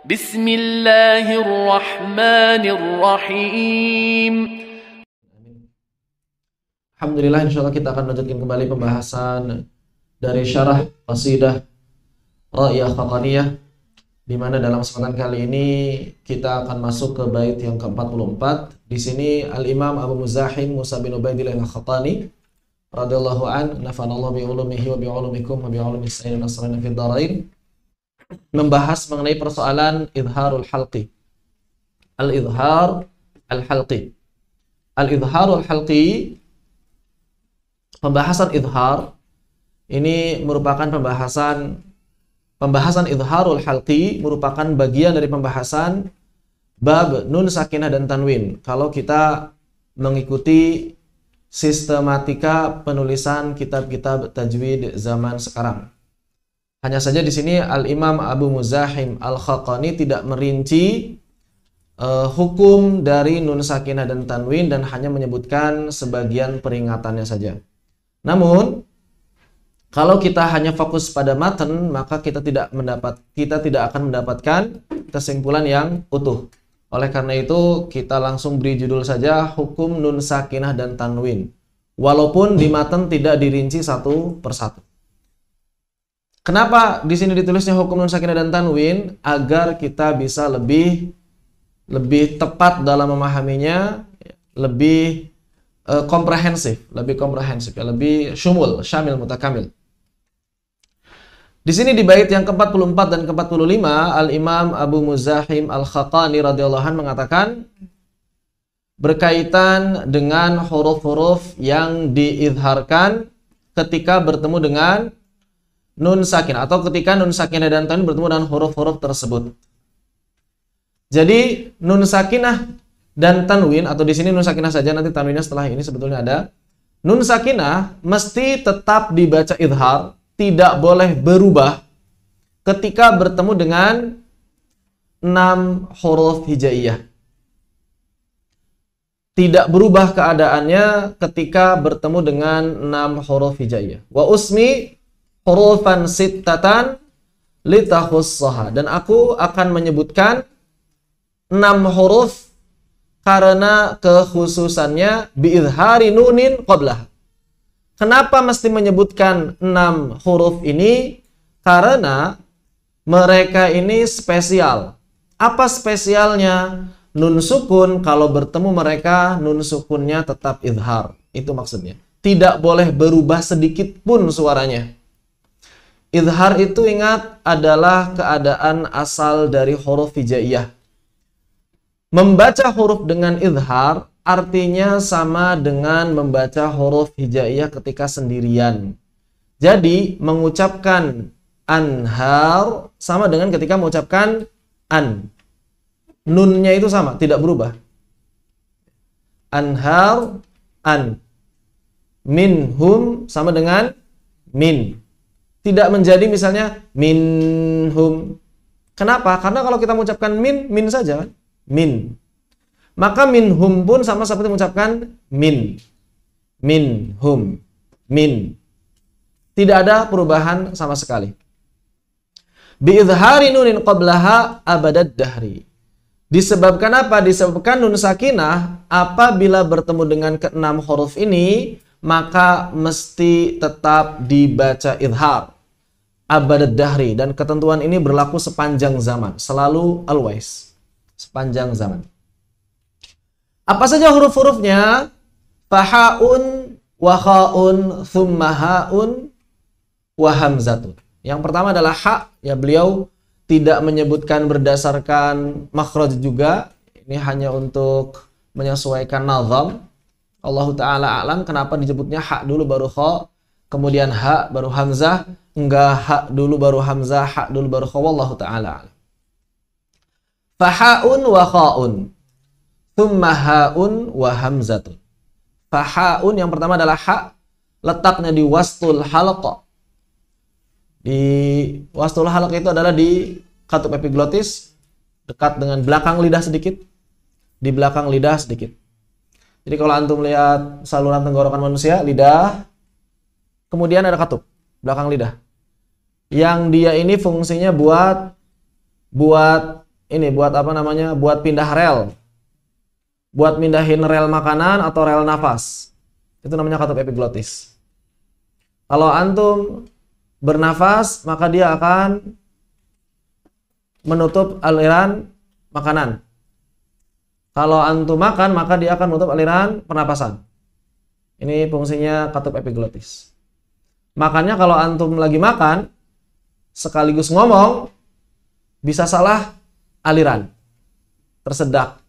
Bismillahirrahmanirrahim. Alhamdulillah, insyaallah kita akan lanjutkan kembali pembahasan dari syarah qasidah Ra'iyah Khaqaniyah, di mana dalam kesempatan kali ini kita akan masuk ke bait yang ke-44. Di sini Al-Imam Abu Muzahim Musa bin Ubaidillah Al-Khatani radhiyallahu an, nafanallahu bi ulumihi wa bi ulumikum wa bi ulumis sayyidina nasrana fid dharain, membahas mengenai persoalan idharul halqi. Al-idhar al-halqi. Al-idharul halqi, pembahasan idhar ini merupakan pembahasan idharul halqi merupakan bagian dari pembahasan bab nun sakinah dan tanwin. Kalau kita mengikuti sistematika penulisan kitab-kitab tajwid zaman sekarang. Hanya saja di sini Al-Imam Abu Muzahim Al-Khaqani tidak merinci hukum dari nun sakinah dan tanwin dan hanya menyebutkan sebagian peringatannya saja. Namun kalau kita hanya fokus pada matan, maka kita tidak akan mendapatkan kesimpulan yang utuh. Oleh karena itu kita langsung beri judul saja hukum nun sakinah dan tanwin. Walaupun di matan tidak dirinci satu persatu. Kenapa di sini ditulisnya hukum nun sakinah dan tanwin? Agar kita bisa lebih tepat dalam memahaminya, lebih komprehensif, lebih syamil, mutakamil. Di sini di bait yang ke-44 dan ke-45, Al-Imam Abu Muzahim Al-Khaqani radhiyallahu anhu mengatakan berkaitan dengan huruf-huruf yang diizharkan ketika bertemu dengan nun sakinah, atau ketika nun sakinah dan tanwin bertemu dengan huruf-huruf tersebut. Jadi nun sakinah dan tanwin, atau di sini nun sakinah saja, nanti tanwinnya setelah ini sebetulnya ada. Nun sakinah mesti tetap dibaca izhar, tidak boleh berubah ketika bertemu dengan 6 huruf hijaiyah. Tidak berubah keadaannya ketika bertemu dengan 6 huruf hijaiyah. Wa usmi hurufan sittatan litakhussaha, dan aku akan menyebutkan 6 huruf karena kekhususannya biizhari nunin qablah. Kenapa mesti menyebutkan 6 huruf ini? Karena mereka ini spesial. Apa spesialnya? Nun sukun, kalau bertemu mereka nun sukunnya tetap izhar. Itu maksudnya. Tidak boleh berubah sedikit pun suaranya. Izhar itu ingat adalah keadaan asal dari huruf hijaiyah. Membaca huruf dengan izhar artinya sama dengan membaca huruf hijaiyah ketika sendirian. Jadi mengucapkan anhar sama dengan ketika mengucapkan an. Nunnya itu sama, tidak berubah. Anhar, an. Minhum sama dengan min. Tidak menjadi misalnya minhum. Kenapa? Karena kalau kita mengucapkan min saja kan? Min. Maka minhum pun sama seperti mengucapkan min. Minhum. Min. Tidak ada perubahan sama sekali. Biizhari nunin qablaha abadad dahri. Disebabkan apa? Disebabkan nun sakinah apabila bertemu dengan ke-6 huruf ini, maka mesti tetap dibaca izhar. Abadad dahri, dan ketentuan ini berlaku sepanjang zaman, selalu always, sepanjang zaman. Apa saja huruf-hurufnya? Fahaun wa khaun thumma haun wa hamzatun. Yang pertama adalah ha, ya beliau tidak menyebutkan berdasarkan makhraj juga, ini hanya untuk menyesuaikan nazam. Allah Ta'ala a'lam kenapa disebutnya ha dulu baru kha, kemudian ha baru hamzah. Enggak, ha dulu baru hamzah, ha dulu baru kha, wallahu ta'ala. Fahaun wa khaun thumma haun wa hamzatun. Fahaun yang pertama adalah ha, letaknya di wastul halqa. Di wastul halqa itu adalah di katup epiglotis, dekat dengan belakang lidah sedikit. Di belakang lidah sedikit. Jadi kalau antum lihat saluran tenggorokan manusia, lidah, kemudian ada katup belakang lidah. Yang dia ini fungsinya buat ini buat apa namanya? Buat pindah rel. Buat mindahin rel makanan atau rel nafas. Itu namanya katup epiglotis. Kalau antum bernafas, maka dia akan menutup aliran makanan. Kalau antum makan, maka dia akan menutup aliran pernapasan. Ini fungsinya katup epiglotis. Makanya kalau antum lagi makan, sekaligus ngomong, bisa salah aliran. Tersedak.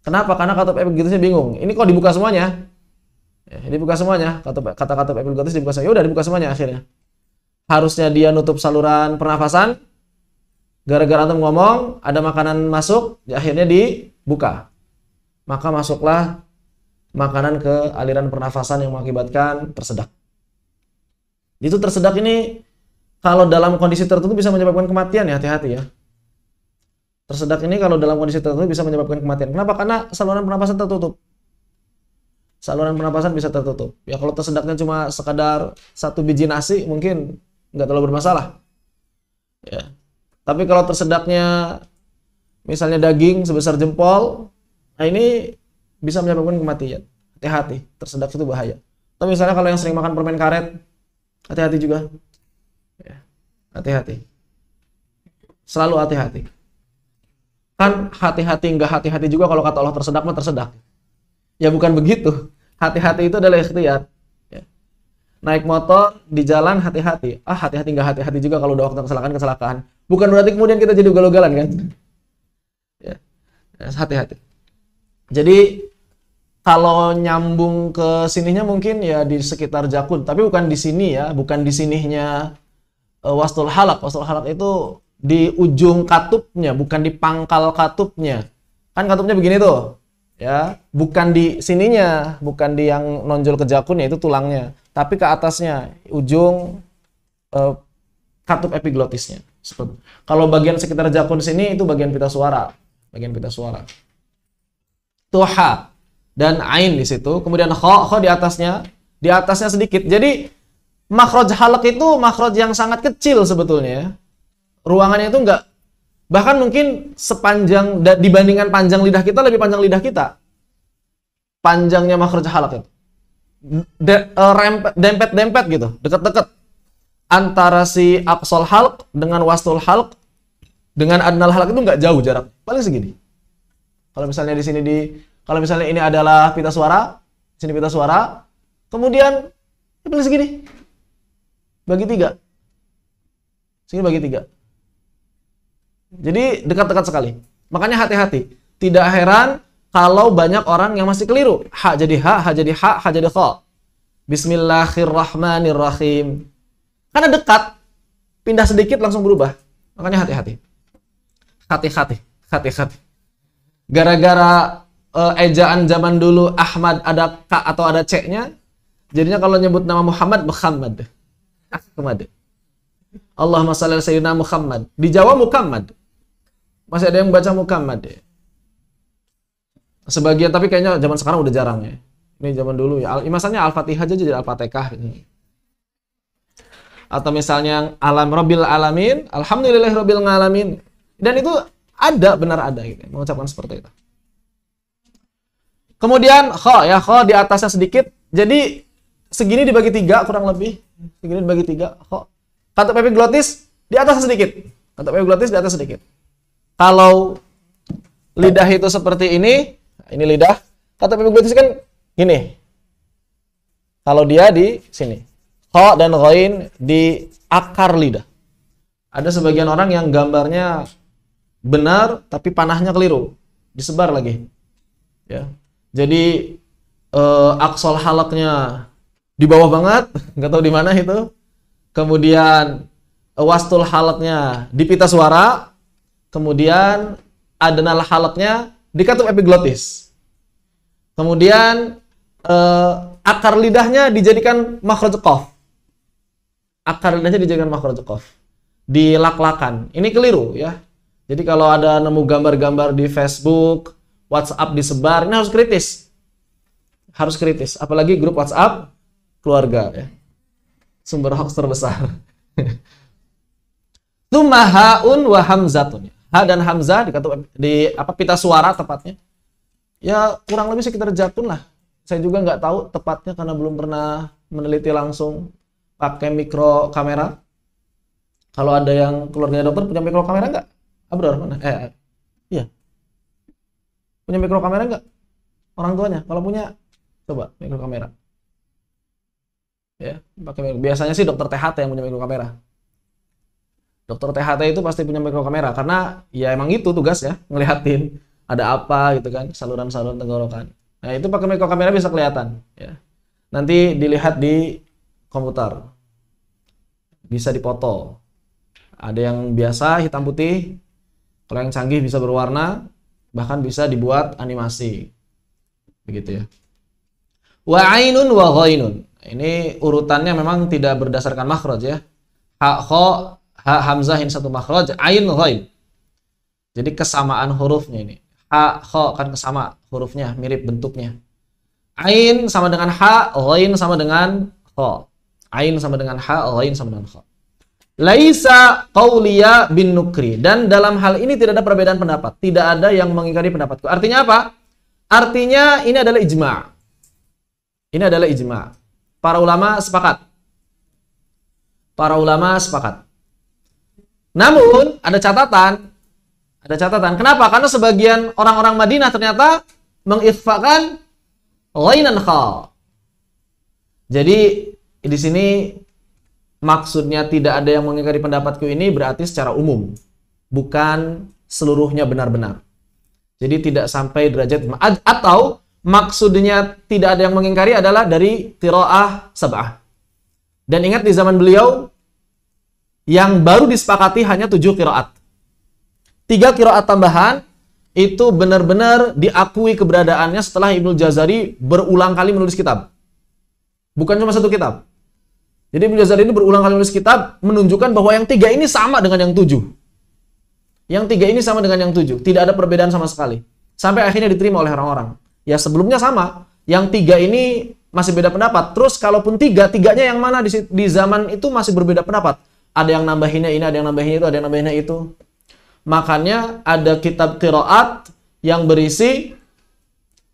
Kenapa? Karena katup epiglotisnya bingung. Ini kok dibuka semuanya? Ya, dibuka semuanya. Kata katup epiglotis dibuka semuanya. Ya udah dibuka semuanya akhirnya. Harusnya dia nutup saluran pernafasan. Gara-gara antum ngomong, ada makanan masuk, akhirnya dibuka. Maka masuklah makanan ke aliran pernafasan yang mengakibatkan tersedak. Itu tersedak ini kalau dalam kondisi tertentu bisa menyebabkan kematian ya, hati-hati ya. Tersedak ini kalau dalam kondisi tertentu bisa menyebabkan kematian. Kenapa? Karena saluran pernapasan tertutup. Saluran pernapasan bisa tertutup. Ya kalau tersedaknya cuma sekadar 1 biji nasi mungkin nggak terlalu bermasalah. Ya. Tapi kalau tersedaknya misalnya daging sebesar jempol, nah ini bisa menyebabkan kematian. Hati-hati, tersedak itu bahaya. Atau misalnya kalau yang sering makan permen karet, hati-hati juga. Ya. Hati-hati. Selalu hati-hati. Kan hati-hati nggak hati-hati juga kalau kata Allah tersedak mah tersedak. Ya bukan begitu. Hati-hati itu adalah ikhtiar. Ya. Naik motor di jalan hati-hati. Hati-hati nggak hati-hati juga kalau udah waktu kecelakaan. Bukan berarti kemudian kita jadi ugal-ugalan kan? Ya. Hati-hati. Jadi kalau nyambung ke sininya mungkin ya di sekitar jakun, tapi bukan di sini ya, bukan di sininya wastul halak. Wastul halak itu di ujung katupnya, bukan di pangkal katupnya. Kan katupnya begini tuh, ya, bukan di sininya, bukan di yang nonjol ke jakunnya, itu tulangnya, tapi ke atasnya, ujung katup epiglotisnya. Kalau bagian sekitar jakun sini itu bagian pita suara, Tuha dan ain di situ, kemudian kho di atasnya sedikit. Jadi makhraj halak itu makhraj yang sangat kecil sebetulnya. Ruangannya itu enggak, bahkan mungkin sepanjang dibandingkan panjang lidah kita, lebih panjang lidah kita. Panjangnya makhraj halak itu. Dempet-dempet gitu, deket-deket. Antara si aqsal halq dengan wastul halq dengan adnal halq itu enggak jauh jarak, paling segini. Kalau misalnya di sini kalau misalnya ini adalah pita suara, sini pita suara, kemudian paling segini. Bagi 3. Sini bagi 3. Jadi dekat-dekat sekali. Makanya hati-hati. Tidak heran kalau banyak orang yang masih keliru. Ha jadi ha jadi ha jadi kha. Bismillahirrahmanirrahim. Karena dekat, pindah sedikit langsung berubah. Makanya hati-hati. Hati-hati. Gara-gara ejaan zaman dulu Ahmad ada K atau ada C-nya, jadinya kalau nyebut nama Muhammad. Allahumma shalli ala sayyidina Muhammad. Di Jawa Muhammad. Masih ada yang baca Muhammad ya. Sebagian, tapi kayaknya zaman sekarang udah jarang ya. Ini zaman dulu ya. Misalnya Al-Fatihah aja jadi Al-Fatihah gitu. Atau misalnya Alam Rabbil Alamin, Alhamdulillahi Rabbil Alamin. Dan itu ada, benar ada gitu, mengucapkan seperti itu. Kemudian kho di atasnya sedikit. Jadi segini dibagi 3 kurang lebih. Segini dibagi 3 kho. Katup epiglotis di atasnya sedikit. Kalau lidah itu seperti ini lidah. Katup epiglotis kan gini. Kalau dia di sini. Kho dan ghain di akar lidah. Ada sebagian orang yang gambarnya benar tapi panahnya keliru. Disebar lagi. Ya. Jadi aksol halaknya di bawah banget, nggak tahu di mana itu. Kemudian wastul halaknya di pita suara. Kemudian adnal halaknya di katup epiglotis. Kemudian akar lidahnya dijadikan makhraj qaf. Dilak-lakan. Ini keliru ya. Jadi kalau ada nemu gambar-gambar di Facebook, WhatsApp disebar, ini harus kritis. Apalagi grup WhatsApp keluarga ya. Sumber hoax terbesar. Tsumma haun wa hamzatun. ha dan hamzah di pita suara tepatnya. Ya kurang lebih sekitar jatun lah. Saya juga nggak tahu tepatnya karena belum pernah meneliti langsung pakai mikro kamera. Kalau ada yang keluarganya dokter punya mikro kamera nggak? Abrar mana? Iya. Punya mikro kamera nggak? Orang tuanya? Kalau punya, coba mikro kamera. Ya, pakai biasanya sih dokter THT yang punya mikro kamera. Dokter THT itu pasti punya mikro kamera karena ya emang itu tugas ya, ngelihatin ada apa gitu kan, saluran-saluran tenggorokan. Nah, itu pakai mikro kamera bisa kelihatan ya. Nanti dilihat di komputer. Bisa dipoto. Ada yang biasa hitam putih, kalau yang canggih bisa berwarna, bahkan bisa dibuat animasi. Begitu ya. Wa ainun wa ghainun. Ini urutannya memang tidak berdasarkan makhraj ya. Ha kha ha hamzah ini satu makhraj, ain ghain. Jadi kesamaan hurufnya ini. Ha kha kan sama hurufnya, mirip bentuknya. Ain sama dengan ha, ghain sama dengan kha. Ain sama dengan ha, ghain sama dengan kha. Laisa qauliya bin nukri, dan dalam hal ini tidak ada perbedaan pendapat. Tidak ada yang mengingkari pendapatku. Artinya apa? Artinya ini adalah ijma'. Ini adalah ijma'. Para ulama sepakat. Para ulama sepakat. Namun ada catatan. Ada catatan. Kenapa? Karena sebagian orang-orang Madinah ternyata mengikhfakan ghainan kha. Jadi di sini maksudnya tidak ada yang mengingkari pendapatku ini berarti secara umum, bukan seluruhnya benar-benar. Jadi tidak sampai derajat atau maksudnya tidak ada yang mengingkari adalah dari qiraah sab'ah. Dan ingat di zaman beliau yang baru disepakati hanya 7 qiraat. 3 qiraat tambahan itu benar-benar diakui keberadaannya setelah Ibnu Jazari berulang kali menulis kitab. Bukan cuma 1 kitab. Jadi Ibnu Jazari ini berulang kali menulis kitab menunjukkan bahwa yang 3 ini sama dengan yang 7. Yang 3 ini sama dengan yang 7. Tidak ada perbedaan sama sekali. Sampai akhirnya diterima oleh orang-orang. Ya sebelumnya sama. Yang 3 ini masih beda pendapat. Terus kalaupun 3-tiganya yang mana di zaman itu masih berbeda pendapat. Ada yang nambahinnya ini, ada yang nambahinnya itu, ada yang nambahinnya itu. Makanya ada kitab qiraat yang berisi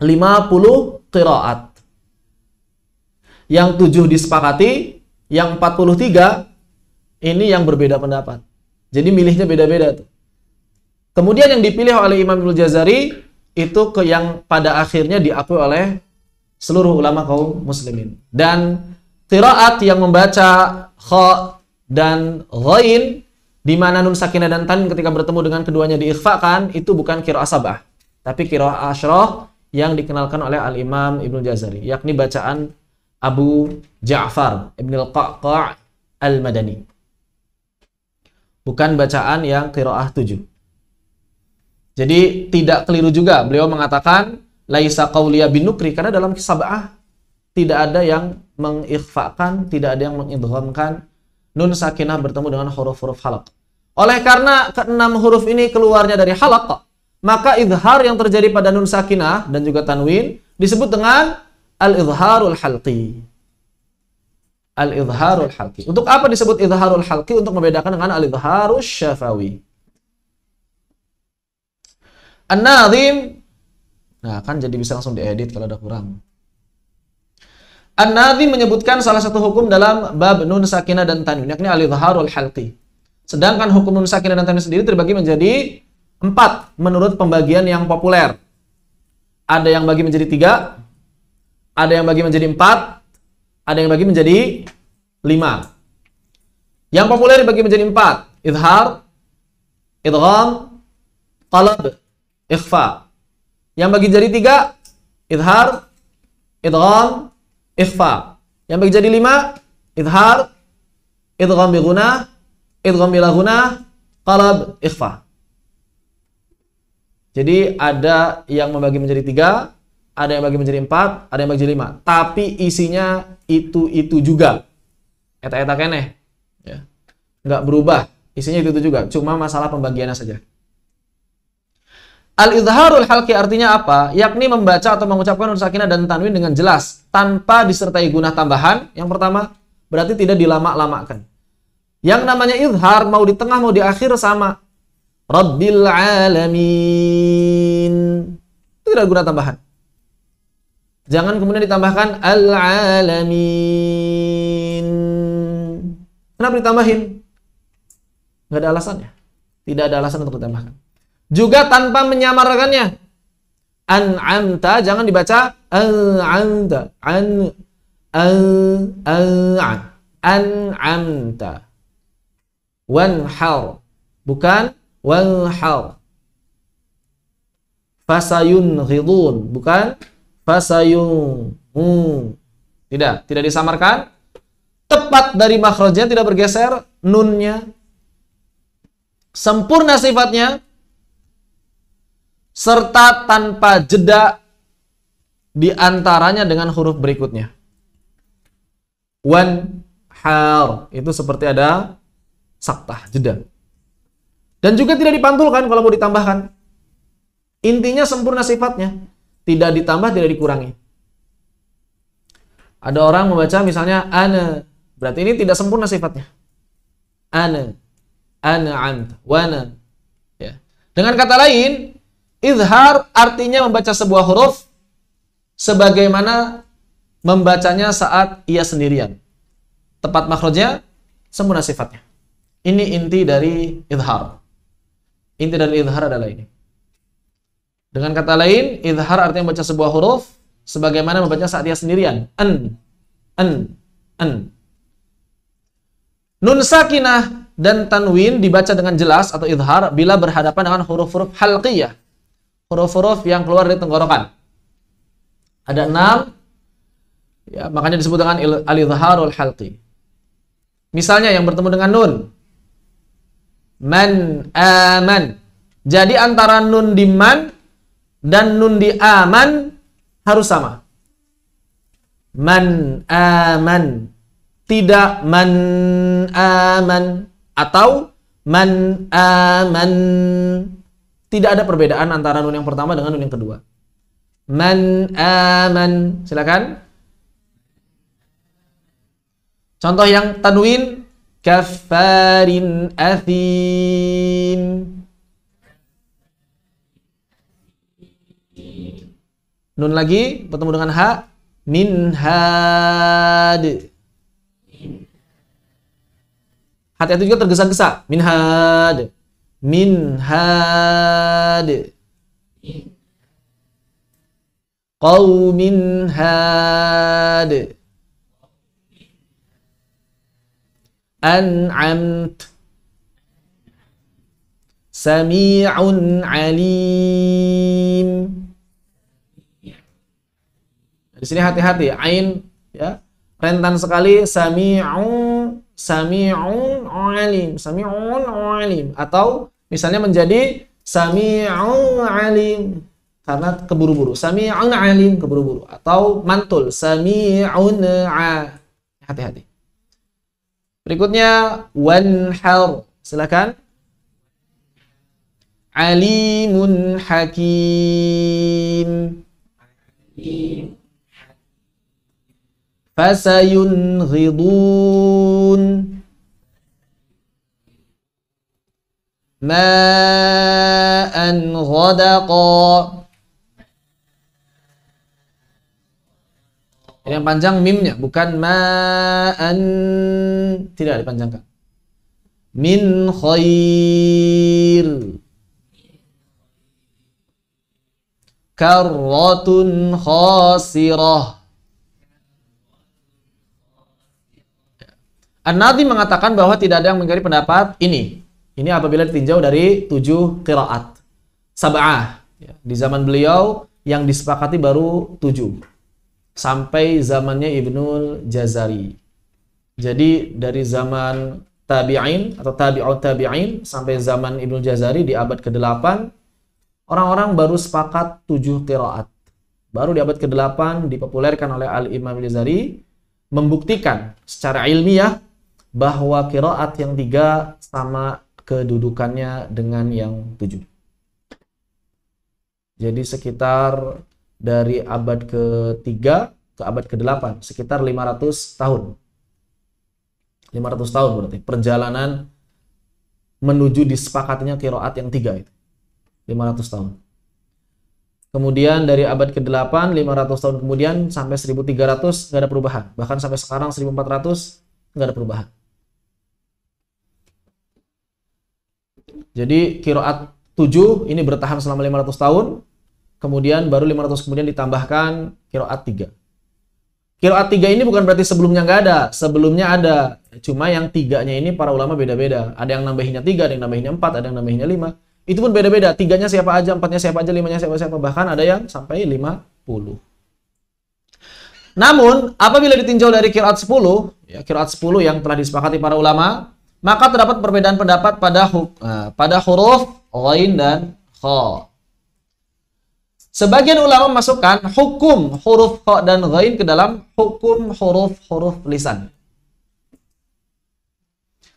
50 qiraat. Yang 7 disepakati, yang 43 ini yang berbeda pendapat. Jadi milihnya beda-beda tuh. Kemudian yang dipilih oleh Imam Ibnu Jazari itu yang pada akhirnya diakui oleh seluruh ulama kaum muslimin. Dan qiraat yang membaca kha dan ghain di mana nun sakinah dan tanwin ketika bertemu dengan keduanya diikhfakan itu bukan qiraah sab'ah, tapi qiraah asyrah yang dikenalkan oleh Al-Imam Ibnu Jazari, yakni bacaan Abu Ja'far Ibn al-Qa'qa' al-Madani. Bukan bacaan yang qiraah 7. Jadi tidak keliru juga beliau mengatakan laisa qauliya bin nukri, karena dalam sab'ah tidak ada yang mengikhfakan, tidak ada yang mengidghamkan nun sakinah bertemu dengan huruf-huruf halaq. Oleh karena keenam huruf ini keluarnya dari halaq, maka izhar yang terjadi pada nun sakinah dan juga tanwin disebut dengan al-izharul halqi. Al-izharul halqi. Untuk apa disebut izharul halqi? Untuk membedakan dengan al-izharus syafawi. An-Nadhim, nah kan jadi bisa langsung diedit kalau ada kurang. An-Nadhim menyebutkan salah satu hukum dalam bab nun sakinah dan tanwin, yakni al-izharul halqi. Sedangkan hukum nun sakinah dan tanwin sendiri terbagi menjadi 4 menurut pembagian yang populer. Ada yang bagi menjadi 3, ada yang bagi menjadi 4, ada yang bagi menjadi 5. Yang populer dibagi menjadi 4, izhar, idgham, qalb, ikhfa. Yang bagi jadi 3, izhar, idgham, ikhfa. Yang bagi jadi 5, izhar, idgham bi gunah, idgham bila gunah, qalb, ikhfa. Jadi ada yang membagi menjadi 3, ada yang bagi menjadi 4, ada yang bagi jadi 5. Tapi isinya itu juga. Eta-eta keneh. Ya. Nggak berubah. Isinya itu juga. Cuma masalah pembagiannya saja. Al-izharul halqi artinya apa? Yakni membaca atau mengucapkan nun sakinah dan tanwin dengan jelas tanpa disertai gunah tambahan. Yang pertama, berarti tidak dilama-lamakan. Yang namanya izhar mau di tengah mau di akhir sama. Rabbil alamin. Itu tidak guna tambahan. Jangan kemudian ditambahkan al-alamin. Kenapa ditambahin? Nggak ada alasannya. Tidak ada alasan untuk ditambahkan. Juga tanpa menyamarkannya. An'amta, jangan dibaca an'amta. An'amta. Wanhar. Bukan wanhar. Fasayunghidun. Bukan fasayun. Tidak disamarkan. Tepat dari makhrajnya, tidak bergeser. Nunnya. Sempurna sifatnya. Serta tanpa jeda di antaranya dengan huruf berikutnya. Wanhar. Itu seperti ada saktah, jeda. Dan juga tidak dipantulkan kalau mau ditambahkan. Intinya sempurna sifatnya. Tidak ditambah, tidak dikurangi. Ada orang membaca misalnya ana. Berarti ini tidak sempurna sifatnya. Ana anta, wana. Ya. Dengan kata lain, izhar artinya membaca sebuah huruf sebagaimana membacanya saat ia sendirian. Tepat makhrajnya, sempurna sifatnya. Ini inti dari izhar. Inti dari izhar adalah ini. Dengan kata lain, izhar artinya membaca sebuah huruf sebagaimana membaca saat ia sendirian. An. Nun sakinah dan tanwin dibaca dengan jelas atau izhar bila berhadapan dengan huruf-huruf halqiyah. Huruf-huruf yang keluar dari tenggorokan. Ada 6. Ya, makanya disebut dengan al-izharul halqi. Misalnya yang bertemu dengan nun. Man aman. Jadi antara nun di man dan nun di aman harus sama. Man aman. Tidak man aman. Atau man aman. Tidak ada perbedaan antara nun yang pertama dengan nun yang kedua. Man aman. Silakan. Contoh yang tanwin. Kaffarin athim. Nun lagi bertemu dengan ha. Min had. Hati-hati juga tergesa-gesa. Min had. Min had. Qaumin had. An'amt. Sami'un alim. Di sini hati-hati, ain ya rentan sekali. Sami'un alim, sami'un alim, atau misalnya menjadi sami'un alim karena keburu-buru. Sami'un alim keburu-buru, atau mantul sami'un hati-hati. Berikutnya wanhar. Silakan. Alimun hakim. Fasayunghidun. Ma'an ghadaqa. Yang panjang mimnya, bukan ma'an, tidak dipanjangkan. Min khair. Karratun khasirah. An-Nadhim mengatakan bahwa tidak ada yang mengingkari pendapat ini. Ini apabila ditinjau dari 7 qiraat. Sab'ah. Di zaman beliau yang disepakati baru 7. Sampai zamannya Ibnul Jazari. Jadi dari zaman tabi'in atau tabi'ut tabi'in sampai zaman Ibnul Jazari di abad ke-8, orang-orang baru sepakat 7 qiraat. Baru di abad ke-8 dipopulerkan oleh Al-Imam Al-Jazari membuktikan secara ilmiah bahwa qiraat yang 3 sama kedudukannya dengan yang 7. Jadi sekitar dari abad ke-3 ke abad ke-8, sekitar 500 tahun. 500 tahun berarti perjalanan menuju disepakatinya qiraat yang 3 itu. 500 tahun. Kemudian dari abad ke-8, 500 tahun kemudian sampai 1300 nggak ada perubahan. Bahkan sampai sekarang 1400 nggak ada perubahan. Jadi qiraat 7 ini bertahan selama 500 tahun. Kemudian baru 500 kemudian ditambahkan qiraat 3. Qiraat 3 ini bukan berarti sebelumnya nggak ada. Sebelumnya ada. Cuma yang 3-nya ini para ulama beda-beda. Ada yang nambahinnya 3, ada yang nambahinnya 4, ada yang nambahinnya 5. Itu pun beda-beda. 3-nya siapa aja, 4-nya siapa aja, 5-nya siapa-siapa. Bahkan ada yang sampai 50. Namun, apabila ditinjau dari qiraat 10, ya, qiraat 10 yang telah disepakati para ulama, maka terdapat perbedaan pendapat pada huruf ghain dan kha. Sebagian ulama memasukkan hukum huruf kha dan ghain ke dalam hukum huruf-huruf lisan.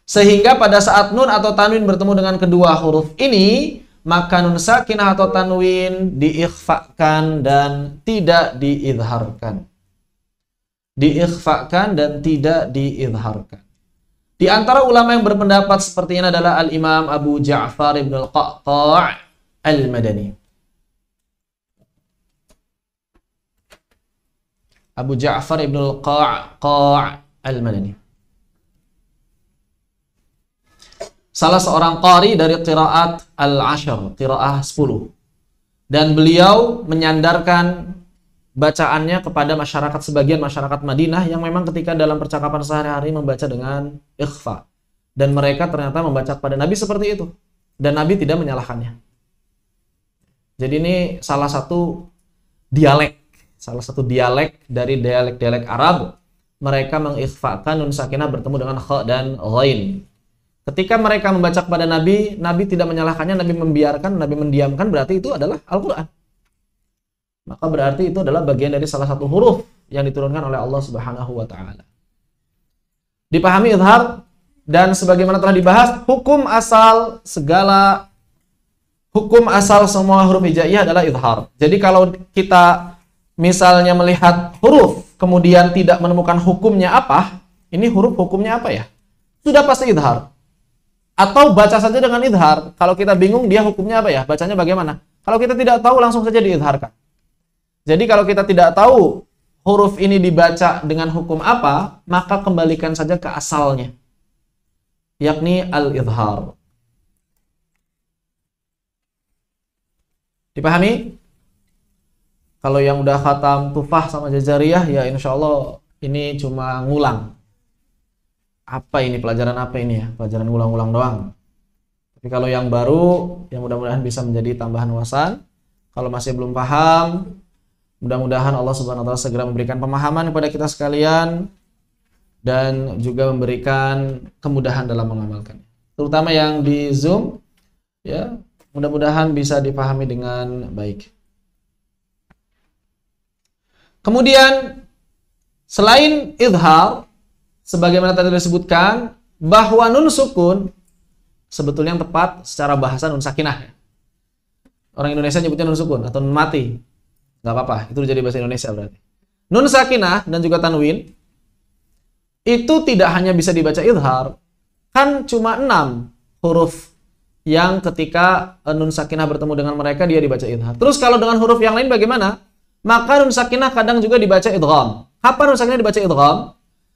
Sehingga pada saat nun atau tanwin bertemu dengan kedua huruf ini, maka nun sakinah atau tanwin diikhfakan dan tidak diidharkan. Diikhfakan dan tidak diidharkan. Di antara ulama yang berpendapat seperti ini adalah Al-Imam Abu Ja'far ibn al-Qaqqa' al-Madani. Abu Ja'far ibn al-Qaqqa' al-Madani. Salah seorang qari dari qiraat al-Ashr, qiraah 10. Dan beliau menyandarkan bacaannya kepada masyarakat, sebagian masyarakat Madinah yang memang ketika dalam percakapan sehari-hari membaca dengan ikhfa. Dan mereka ternyata membaca kepada Nabi seperti itu. Dan Nabi tidak menyalahkannya. Jadi ini salah satu dialek dari dialek-dialek Arab. Mereka mengikhfakan nun sakinah bertemu dengan kha dan ghain. Ketika mereka membaca kepada Nabi, Nabi tidak menyalahkannya, Nabi membiarkan, Nabi mendiamkan, berarti itu adalah Al-Quran. Maka berarti itu adalah bagian dari salah satu huruf yang diturunkan oleh Allah Subhanahu wa Ta'ala. Dipahami idhar, dan sebagaimana telah dibahas, hukum asal semua huruf hijaiyah adalah idhar. Jadi kalau kita misalnya melihat huruf kemudian tidak menemukan hukumnya apa, ini huruf hukumnya apa ya? Sudah pasti idhar. Atau baca saja dengan idhar. Kalau kita bingung dia hukumnya apa ya? Bacanya bagaimana? Kalau kita tidak tahu langsung saja diidharkan. Jadi kalau kita tidak tahu huruf ini dibaca dengan hukum apa, maka kembalikan saja ke asalnya. Yakni al-idhar. Dipahami? Kalau yang udah khatam Tufah sama Jajariyah, ya insya Allah ini cuma ngulang. Apa ini, pelajaran apa ini ya? Pelajaran ulang-ulang doang. Tapi kalau yang baru, yang mudah-mudahan bisa menjadi tambahan wawasan. Kalau masih belum paham, mudah-mudahan Allah Subhanahu wa Ta'ala segera memberikan pemahaman kepada kita sekalian dan juga memberikan kemudahan dalam mengamalkannya. Terutama yang di Zoom, ya, mudah-mudahan bisa dipahami dengan baik. Kemudian selain idhar, sebagaimana tadi disebutkan, bahwa nun sukun sebetulnya yang tepat secara bahasa nun sakinah. Orang Indonesia nyebutnya nun sukun atau nun mati. Nggak apa-apa, itu jadi bahasa Indonesia berarti. Nun sakinah dan juga tanwin itu tidak hanya bisa dibaca idhar. Kan cuma 6 huruf yang ketika nun sakinah bertemu dengan mereka dia dibaca idhar. Terus kalau dengan huruf yang lain bagaimana? Maka nun sakinah kadang juga dibaca idgham. Kapan nun sakinah dibaca idgham?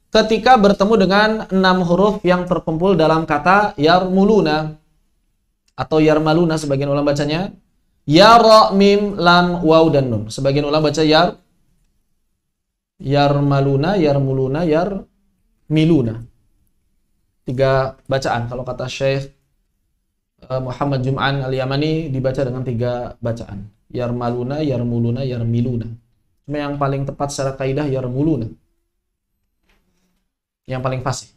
Ketika bertemu dengan 6 huruf yang terkumpul dalam kata yarmuluna atau yarmaluna, sebagian ulama bacanya ya, ra, mim, lam, waw, dan nun. Sebagian ulama baca yarmaluna, yarmuluna, yarmiluna. 3 bacaan. Kalau kata Syekh Muhammad Jum'an Al-Yamani dibaca dengan 3 bacaan. Yarmaluna, yarmuluna, yarmiluna. Cuma yang paling tepat secara kaidah yarmuluna. Yang paling fasih.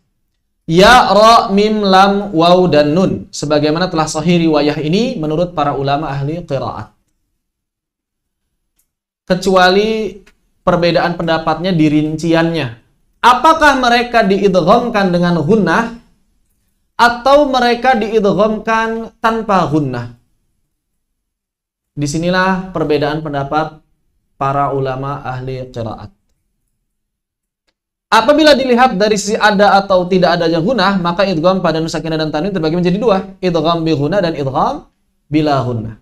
Ya, ra, mim, lam, waw, dan nun. Sebagaimana telah sahih riwayah ini menurut para ulama ahli qiraat. Kecuali perbedaan pendapatnya di rinciannya. Apakah mereka diidghamkan dengan gunnah atau mereka diidghamkan tanpa gunnah? Disinilah perbedaan pendapat para ulama ahli qiraat. Apabila dilihat dari sisi ada atau tidak adanya gunnah, maka idgham pada nun sakinah dan tanwin terbagi menjadi dua, idgham bi gunnah dan idgham bila gunnah.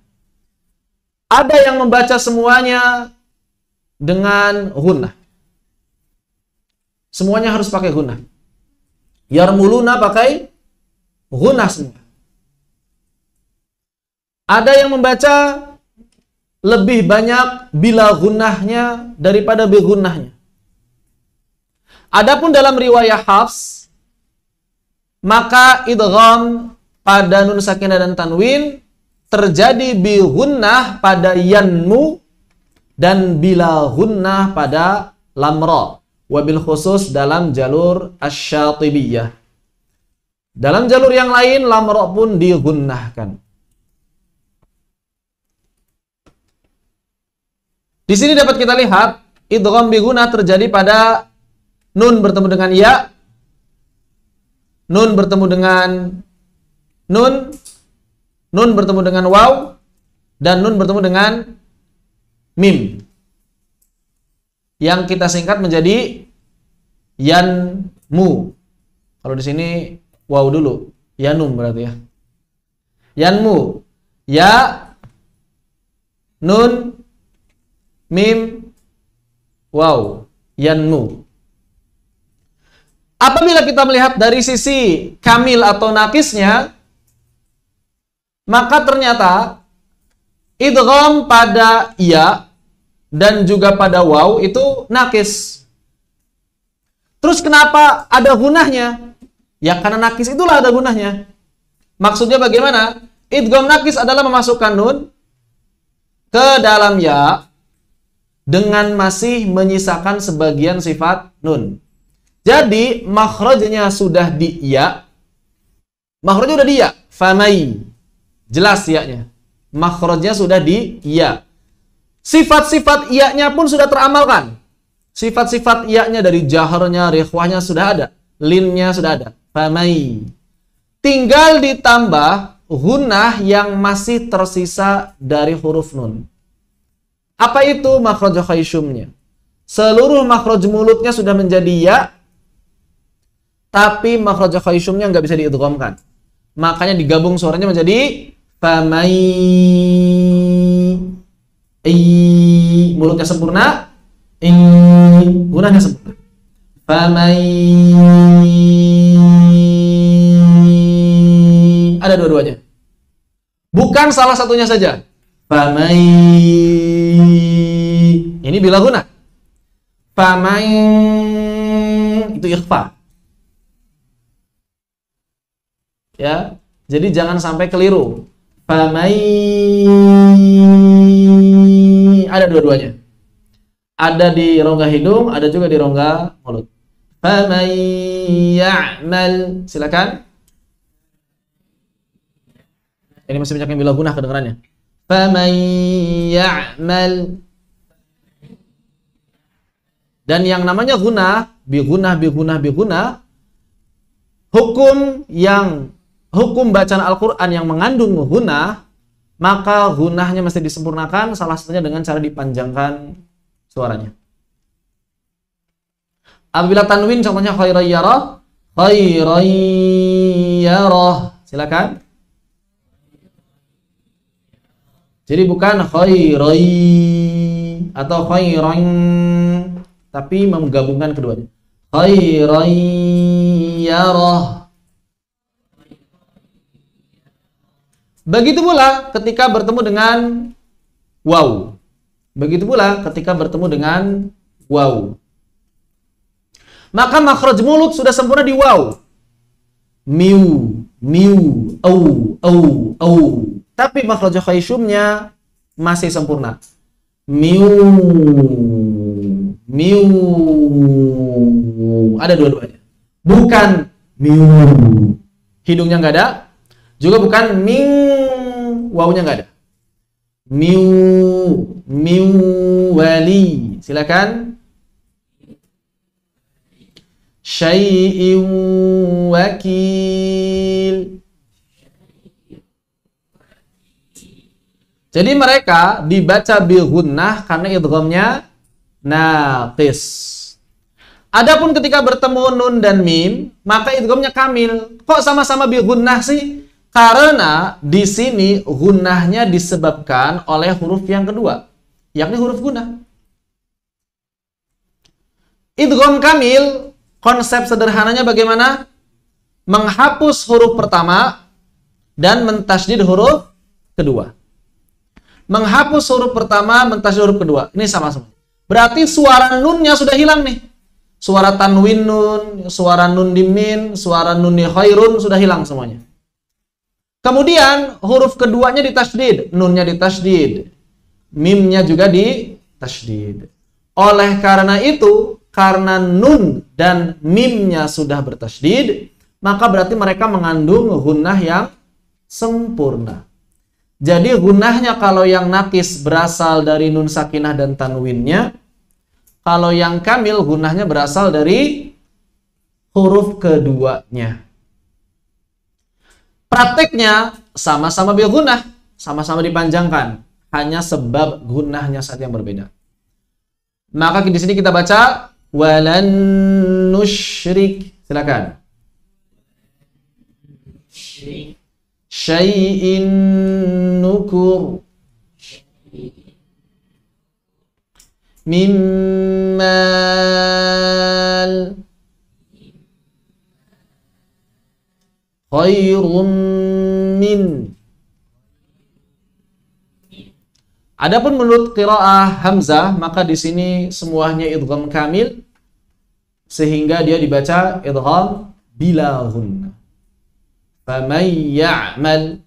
Ada yang membaca semuanya dengan gunnah. Semuanya harus pakai gunnah. Yarmuluna pakai gunnah semua. Ada yang membaca lebih banyak bila gunnahnya daripada bi gunnahnya. Adapun dalam riwayah Hafs, maka idgham pada nun sakinah dan tanwin terjadi bi gunnah pada yanmu dan bila gunnah pada lamra. Wabil khusus dalam jalur asy-syatibiyah. Dalam jalur yang lain lamra pun digunnahkan. Di sini dapat kita lihat idgham bi gunnah terjadi pada nun bertemu dengan ya, nun bertemu dengan nun, nun bertemu dengan waw, dan nun bertemu dengan mim. Yang kita singkat menjadi yanmu. Kalau di sini waw dulu, yanum berarti ya. Yanmu, ya, nun, mim, waw, yanmu. Apabila kita melihat dari sisi kamil atau nakisnya, maka ternyata idgham pada ya dan juga pada waw itu nakis. Terus kenapa ada gunnahnya? Ya karena nakis itulah ada gunnahnya. Maksudnya bagaimana? Idgham nakis adalah memasukkan nun ke dalam ya dengan masih menyisakan sebagian sifat nun. Jadi makhrajnya sudah di ya. Makhrajnya sudah di ya. Famai. Jelas ya-nya. Makhrajnya sudah di ya. Sifat-sifat iya-nya pun sudah teramalkan. Sifat-sifat iya-nya dari jaharnya, rikhwahnya sudah ada. Linnya sudah ada. Famai. Tinggal ditambah gunnah yang masih tersisa dari huruf nun. Apa itu makhraj khayshumnya? Seluruh makhraj mulutnya sudah menjadi ya, tapi makhraj khayshumnya nggak bisa diidghamkan. Makanya digabung suaranya menjadi famai. Mulutnya sempurna, gunnahnya sempurna. Famai. Ada dua-duanya. Bukan salah satunya saja. Famai. Ini bila gunnah. Famai itu ikhfa. Ya, jadi jangan sampai keliru. Famai. Ada dua-duanya. Ada di rongga hidung, ada juga di rongga mulut. Famai ya'mal. Silakan. Ini masih banyak yang bila gunnah kedengarannya. Famai ya'mal. Dan yang namanya gunnah, bi gunnah, hukum bacaan Al-Quran yang mengandung gunnah, maka gunnahnya mesti disempurnakan, salah satunya dengan cara dipanjangkan suaranya. Apabila tanwin contohnya khairan yarah. Silakan. Jadi bukan khairai atau khairan, tapi menggabungkan keduanya. Khairan yarah. Begitu pula ketika bertemu dengan waw. Begitu pula ketika bertemu dengan waw. Maka makhraj mulut sudah sempurna di waw. Miu, au. Tapi makhraj khayshumnya masih sempurna. Miu. Ada dua-duanya. Bukan miu. Hidungnya nggak ada. Juga bukan ming, wawunya nggak ada. Miu wali. Silakan. Syai'in wakil. Jadi mereka dibaca bil gunnah karena idghamnya naqis. Adapun ketika bertemu nun dan mim, maka idghamnya kamil. Kok sama-sama bi gunnah sih? Karena di sini gunnahnya disebabkan oleh huruf yang kedua, yakni huruf gunnah. Idgham kamil, konsep sederhananya bagaimana? Menghapus huruf pertama dan mentasydid huruf kedua. Menghapus huruf pertama, mentasydid huruf kedua. Ini sama-sama. Berarti suara nunnya sudah hilang nih. Suara tanwin nun, suara nun di min, suara nun di khairun sudah hilang semuanya. Kemudian huruf keduanya ditasydid, nunnya ditasydid, mimnya juga ditasydid. Oleh karena itu, karena nun dan mimnya sudah bertasydid, maka berarti mereka mengandung gunnah yang sempurna. Jadi gunnahnya kalau yang nakis berasal dari nun sakinah dan tanwinnya, kalau yang kamil gunnahnya berasal dari huruf keduanya. Prakteknya sama-sama bil gunnah, sama-sama dipanjangkan, hanya sebab gunnahnya saja yang berbeda. Maka di sini kita baca walan nusyrik. Silakan. Syai'in nukur mimmal khairum min. Adapun menurut qiraah Hamzah, maka di sini semuanya idgham kamil sehingga dia dibaca idgham bila gunnah. Faman ya'mal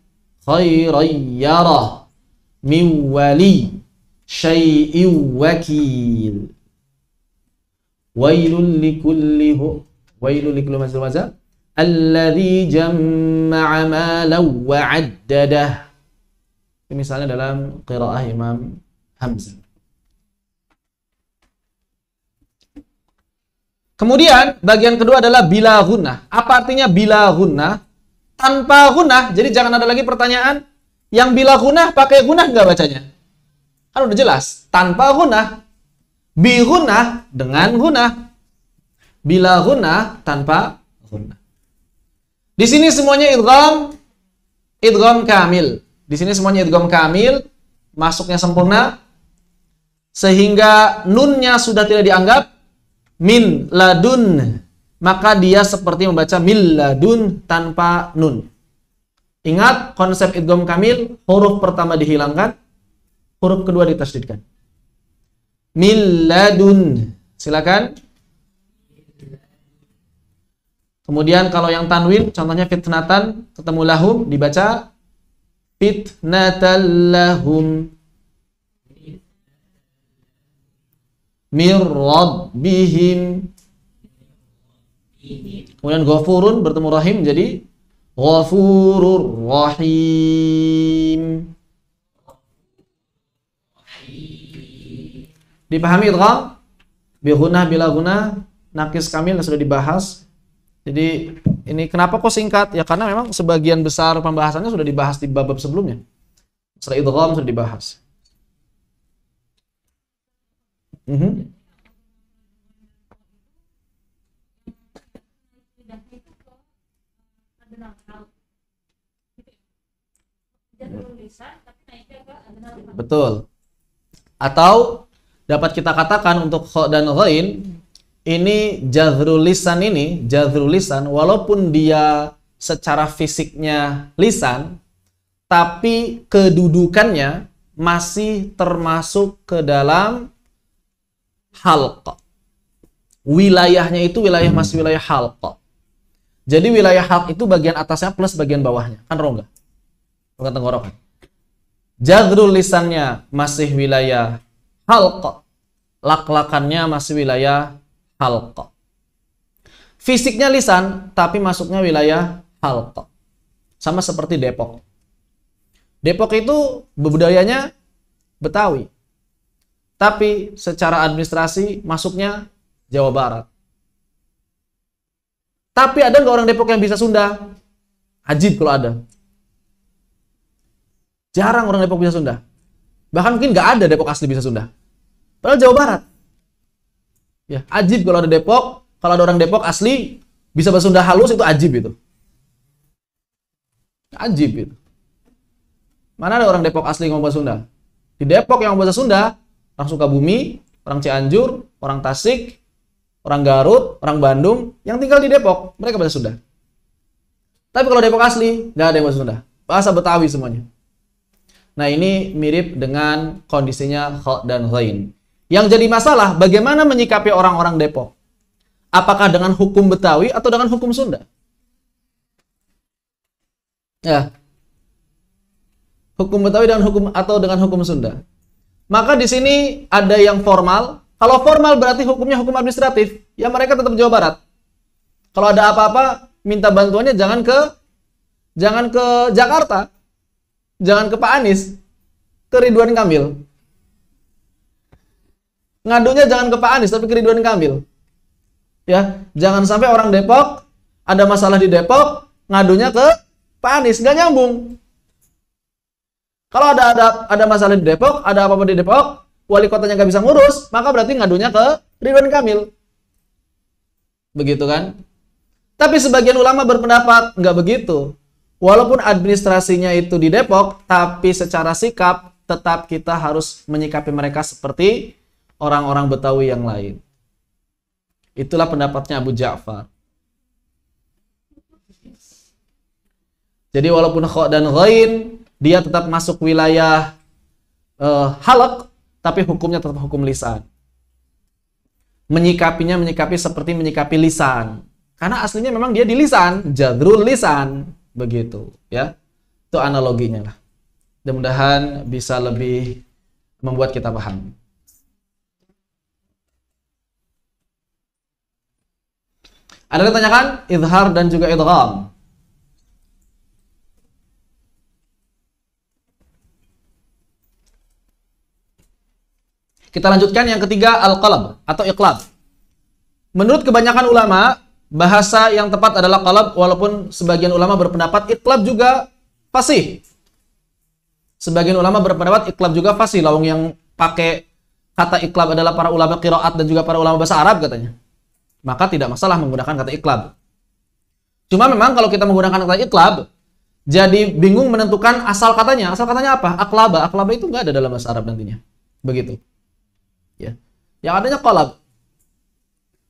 khairan yarah min wali syai'in wakil. Wailul likulli mazlumazah alladzi jamma'a malan wa 'addadah. Ini misalnya dalam qiraah Imam Hamzah. Kemudian bagian kedua adalah bila gunnah. Apa artinya bila gunnah? Tanpa gunnah. Jadi jangan ada lagi pertanyaan, yang bila gunnah pakai gunnah nggak bacanya? Kan udah jelas, tanpa gunnah. Bi gunnah dengan gunnah. Bila gunnah tanpa gunnah. Di sini semuanya idgham kamil. Di sini semuanya idgham kamil, masuknya sempurna, sehingga nunnya sudah tidak dianggap min ladun, maka dia seperti membaca min ladun tanpa nun. Ingat konsep idgham kamil, huruf pertama dihilangkan, huruf kedua ditasydidkan. Min ladun. Silakan. Kemudian kalau yang tanwin, contohnya fitnatan, ketemu lahum, dibaca fitnatan lahum mir rabbihim. Kemudian ghafurun bertemu rahim jadi ghafurur rahim. Dipahami idgham? Bi gunnah bila gunnah, nakis kamil sudah dibahas. Jadi ini kenapa kok singkat? Ya karena memang sebagian besar pembahasannya sudah dibahas di bab-bab sebelumnya. Setelah idgham sudah dibahas. Betul. Atau dapat kita katakan untuk kha dan ghain, ini jazrul lisan, walaupun dia secara fisiknya lisan, tapi kedudukannya masih termasuk ke dalam halq. Wilayahnya itu masih wilayah halq. Jadi wilayah halq itu bagian atasnya plus bagian bawahnya, kan rongga, bukan tenggorokan. Jazrul lisannya masih wilayah halq, lak-lakannya masih wilayah halq. Fisiknya lisan, tapi masuknya wilayah halq. Sama seperti Depok. Depok itu budayanya Betawi. Tapi secara administrasi masuknya Jawa Barat. Tapi ada nggak orang Depok yang bisa Sunda? Ajib kalau ada. Jarang orang Depok bisa Sunda. Bahkan mungkin nggak ada Depok asli bisa Sunda. Padahal Jawa Barat. Ya, ajib kalau ada Depok, kalau ada orang Depok asli bisa bahasa Sunda halus itu ajib itu. Ajib itu. Mana ada orang Depok asli ngomong bahasa Sunda? Di Depok yang ngomong bahasa Sunda, orang Sukabumi, orang Cianjur, orang Tasik, orang Garut, orang Bandung, yang tinggal di Depok, mereka bahasa Sunda. Tapi kalau Depok asli, nggak ada yang bahasa Sunda. Bahasa Betawi semuanya. Nah, ini mirip dengan kondisinya kha dan ghain. Yang jadi masalah, bagaimana menyikapi orang-orang Depok? Apakah dengan hukum Betawi atau dengan hukum Sunda? Ya. Hukum Betawi dengan hukum Sunda. Maka di sini ada yang formal. Kalau formal berarti hukumnya hukum administratif. Ya mereka tetap Jawa Barat. Kalau ada apa-apa, minta bantuannya jangan ke Jakarta. Jangan ke Pak Anies. Ke Ridwan Kamil. Ngadunya jangan ke Pak Anies tapi ke Ridwan Kamil. Ya, jangan sampai orang Depok ada masalah di Depok, ngadunya ke Pak Anies, nggak nyambung. Kalau ada masalah di Depok, ada apa-apa di Depok, wali kotanya nggak bisa ngurus, maka berarti ngadunya ke Ridwan Kamil. Begitu kan? Tapi sebagian ulama berpendapat nggak begitu. Walaupun administrasinya itu di Depok, tapi secara sikap tetap kita harus menyikapi mereka seperti orang-orang Betawi yang lain. Itulah pendapatnya Abu Ja'far. Jadi walaupun kha dan ghain, dia tetap masuk wilayah halaq, tapi hukumnya tetap hukum lisan. Menyikapi seperti menyikapi lisan. Karena aslinya memang dia di lisan, jadrul lisan, begitu, ya. Itu analoginya lah. Mudah-mudahan bisa lebih membuat kita paham. Ada yang ditanyakan? Idhar dan juga idgham. Kita lanjutkan yang ketiga, al-qalab atau iqlab. Menurut kebanyakan ulama, bahasa yang tepat adalah qalab, walaupun sebagian ulama berpendapat iqlab juga fasih. Sebagian ulama berpendapat iqlab juga fasih. Lawang yang pakai kata iqlab adalah para ulama qiraat dan juga para ulama bahasa Arab katanya. Maka tidak masalah menggunakan kata iqlab. Cuma memang kalau kita menggunakan kata iqlab, jadi bingung menentukan asal katanya. Asal katanya apa? Aqlaba. Aqlaba itu nggak ada dalam bahasa Arab nantinya. Begitu. Ya. Yang adanya qalab.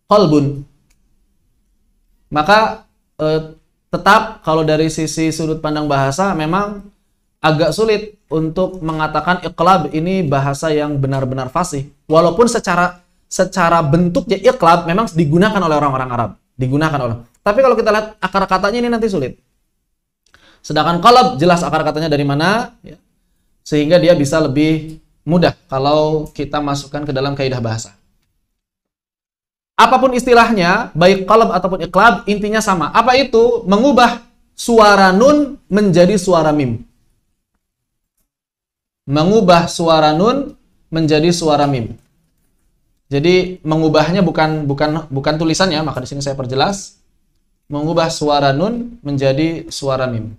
Qalbun. Maka tetap kalau dari sisi sudut pandang bahasa memang agak sulit untuk mengatakan iqlab ini bahasa yang benar-benar fasih. Walaupun secara bentuknya iqlab memang digunakan oleh orang-orang Arab. Tapi kalau kita lihat akar katanya ini nanti sulit. Sedangkan qalab jelas akar katanya dari mana, ya. Sehingga dia bisa lebih mudah kalau kita masukkan ke dalam kaidah bahasa. Apapun istilahnya, baik qalab ataupun iqlab, intinya sama. Apa itu? Mengubah suara nun menjadi suara mim. Mengubah suara nun menjadi suara mim. Jadi mengubahnya bukan tulisannya, maka di sini saya perjelas. Mengubah suara nun menjadi suara mim.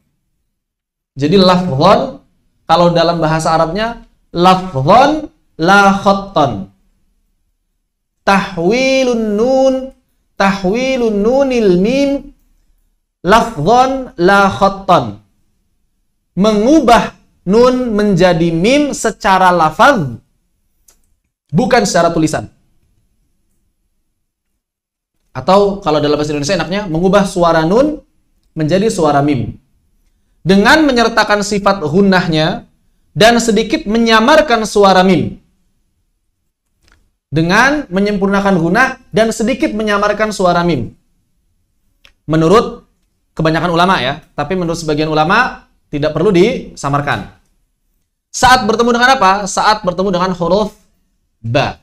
Jadi lafdhon, kalau dalam bahasa Arabnya lafdhon la khatton. Tahwilun nunil mim lafdhon la khatton. Mengubah nun menjadi mim secara lafaz, bukan secara tulisan. Atau kalau dalam bahasa Indonesia enaknya mengubah suara nun menjadi suara mim. Dengan menyertakan sifat gunnahnya dan sedikit menyamarkan suara mim. Dengan menyempurnakan gunnah dan sedikit menyamarkan suara mim. Menurut kebanyakan ulama ya, tapi menurut sebagian ulama tidak perlu disamarkan. Saat bertemu dengan apa? Saat bertemu dengan huruf ba.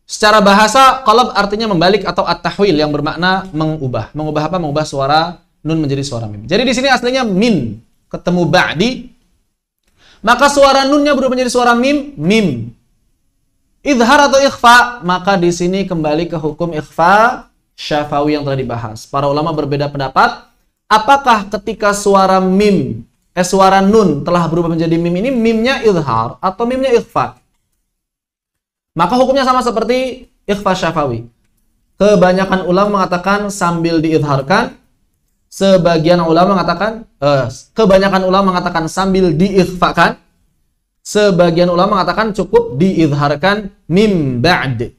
Secara bahasa, qalab artinya membalik atau at-tahwil yang bermakna mengubah. Mengubah apa? Mengubah suara nun menjadi suara mim. Jadi di sini aslinya min ketemu ba'di, maka suara nunnya berubah menjadi suara mim, mim. Idhar atau ikhfa, maka di sini kembali ke hukum ikhfa syafawi yang telah dibahas. Para ulama berbeda pendapat, apakah ketika suara mim, suara nun telah berubah menjadi mim ini mimnya idhar atau mimnya ikhfa? Maka hukumnya sama seperti ikhfa syafawi. Kebanyakan ulama mengatakan sambil diizharkan, sebagian ulama mengatakan kebanyakan ulama mengatakan sambil diikhfakan, sebagian ulama mengatakan cukup diizharkan mim ba'd.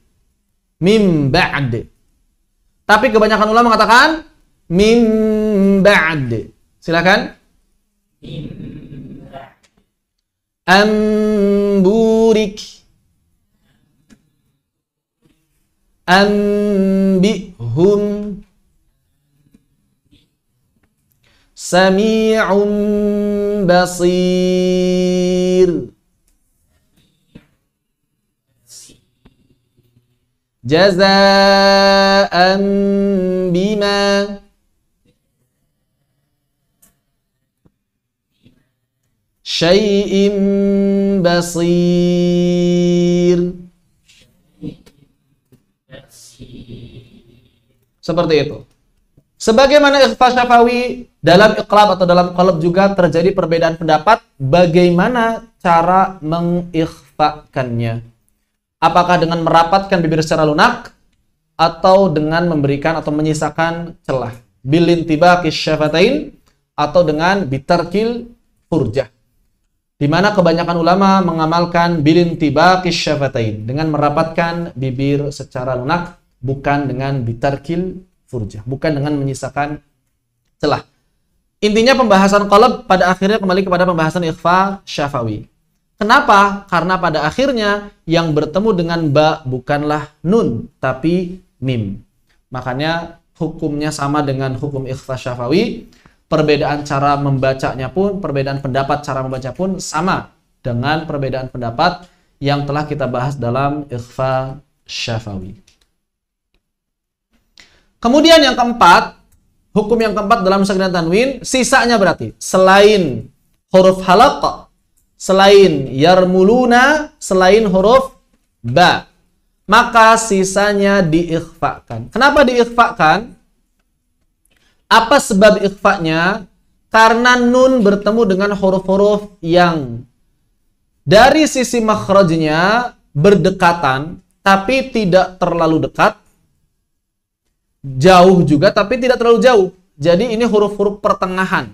Mim ba'd. Tapi kebanyakan ulama mengatakan mim ba'd. Silakan. Amburik. Ambihum. Sami'un basir. Jazaan bima syai'in basir. Seperti itu. Sebagaimana ikhfa syafawi, dalam iqlab atau dalam qalb juga terjadi perbedaan pendapat bagaimana cara mengikhfakannya. Apakah dengan merapatkan bibir secara lunak atau dengan memberikan atau menyisakan celah. Bilintibaqis syafatain atau dengan bitarkil furjah. Di mana kebanyakan ulama mengamalkan bilintibaqis syafatain dengan merapatkan bibir secara lunak, bukan dengan bitarkil furjah, bukan dengan menyisakan celah. Intinya pembahasan qalb pada akhirnya kembali kepada pembahasan ikhfa syafawi. Kenapa? Karena pada akhirnya yang bertemu dengan ba bukanlah nun, tapi mim. Makanya hukumnya sama dengan hukum ikhfa syafawi. Perbedaan cara membacanya pun, perbedaan pendapat cara membaca pun sama dengan perbedaan pendapat yang telah kita bahas dalam ikhfa syafawi. Kemudian yang keempat, hukum yang keempat dalam sakin dan tanwin, sisanya berarti selain huruf halaq, selain yarmuluna, selain huruf ba, maka sisanya diikhfakan. Kenapa diikhfakan? Apa sebab ikhfanya? Karena nun bertemu dengan huruf-huruf yang dari sisi makhrajnya berdekatan, tapi tidak terlalu dekat. Jauh juga, tapi tidak terlalu jauh. Jadi ini huruf-huruf pertengahan.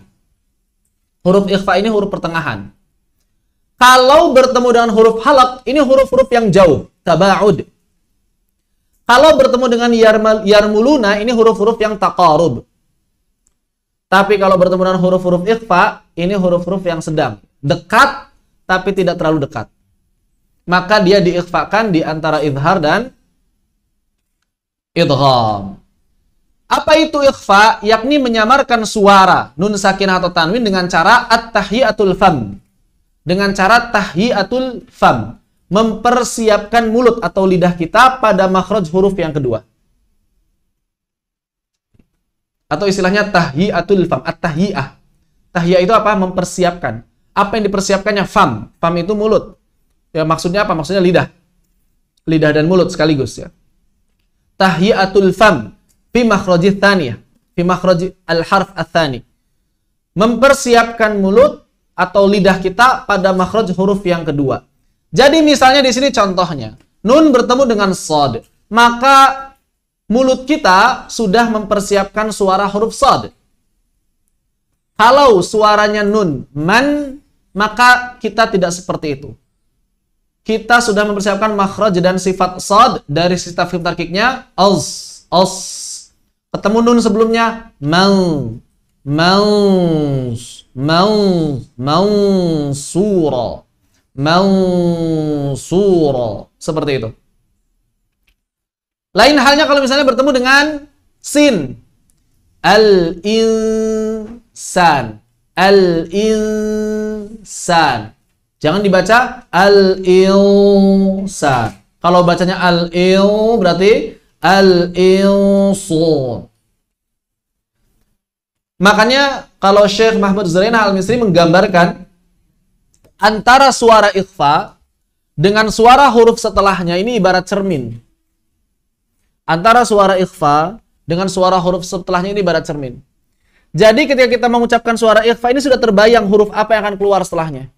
Huruf ikhfa ini huruf pertengahan. Kalau bertemu dengan huruf halaq, ini huruf-huruf yang jauh, taba'ud. Kalau bertemu dengan yarmuluna, ini huruf-huruf yang taqarub. Tapi kalau bertemu dengan huruf-huruf ikhfa, ini huruf-huruf yang sedang, dekat tapi tidak terlalu dekat. Maka dia diikhfakan di antara izhar dan idgham. Apa itu ikhfa? Yakni menyamarkan suara nun sakinah atau tanwin dengan cara at-tahyiatul fam. Dengan cara tahyiatul fam, mempersiapkan mulut atau lidah kita pada makhraj huruf yang kedua. Atau istilahnya tahyiatul fam, at-tahyiyah. Tahyiyah itu apa? Mempersiapkan. Apa yang dipersiapkannya? Fam. Fam itu mulut. Ya, maksudnya apa? Maksudnya lidah. Lidah dan mulut sekaligus ya. Tahyiatul fam fi makhrajit tsaniyah, fi makhraj al-harf ats-tsani. Mempersiapkan mulut atau lidah kita pada makhraj huruf yang kedua. Jadi misalnya di sini contohnya, nun bertemu dengan shad, maka mulut kita sudah mempersiapkan suara huruf shad. Kalau suaranya nun, man, maka kita tidak seperti itu. Kita sudah mempersiapkan makhraj dan sifat shad dari sifat tafkhim tarkiknya az. Ketemu nun sebelumnya mau, mansura, seperti itu. Lain halnya kalau misalnya bertemu dengan sin, al-insan, jangan dibaca al-insan. Kalau bacanya al-il berarti al-insun. Makanya kalau Syekh Mahmud Zuraina Al-Misri menggambarkan antara suara ikhfa dengan suara huruf setelahnya ini ibarat cermin. Antara suara ikhfa dengan suara huruf setelahnya ini ibarat cermin. Jadi ketika kita mengucapkan suara ikhfa ini sudah terbayang huruf apa yang akan keluar setelahnya.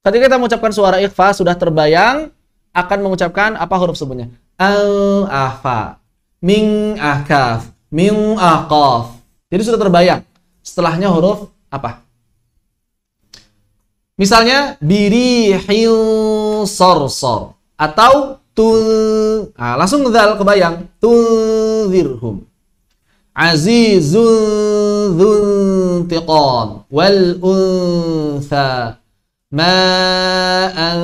Ketika kita mengucapkan suara ikhfa sudah terbayang akan mengucapkan apa huruf sebelumnya. al-afa, min akaf, min aqaf. Jadi sudah terbayang setelahnya huruf apa? Misalnya birihil sorsor atau langsung dzal kebayang tunzirhum. Azizun dzuntiqam wal untha ma'an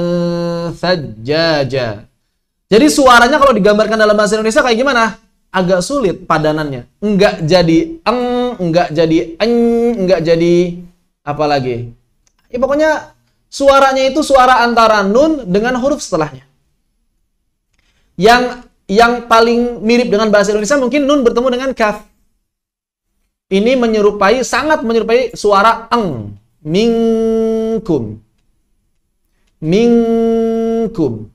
thajjaja. Jadi suaranya kalau digambarkan dalam bahasa Indonesia kayak gimana? Agak sulit padanannya. Enggak jadi enggak jadi enggak jadi apa lagi? Ya pokoknya suaranya itu suara antara nun dengan huruf setelahnya. Yang paling mirip dengan bahasa Indonesia mungkin nun bertemu dengan kaf. Ini sangat menyerupai suara eng. Minkum. Minkum.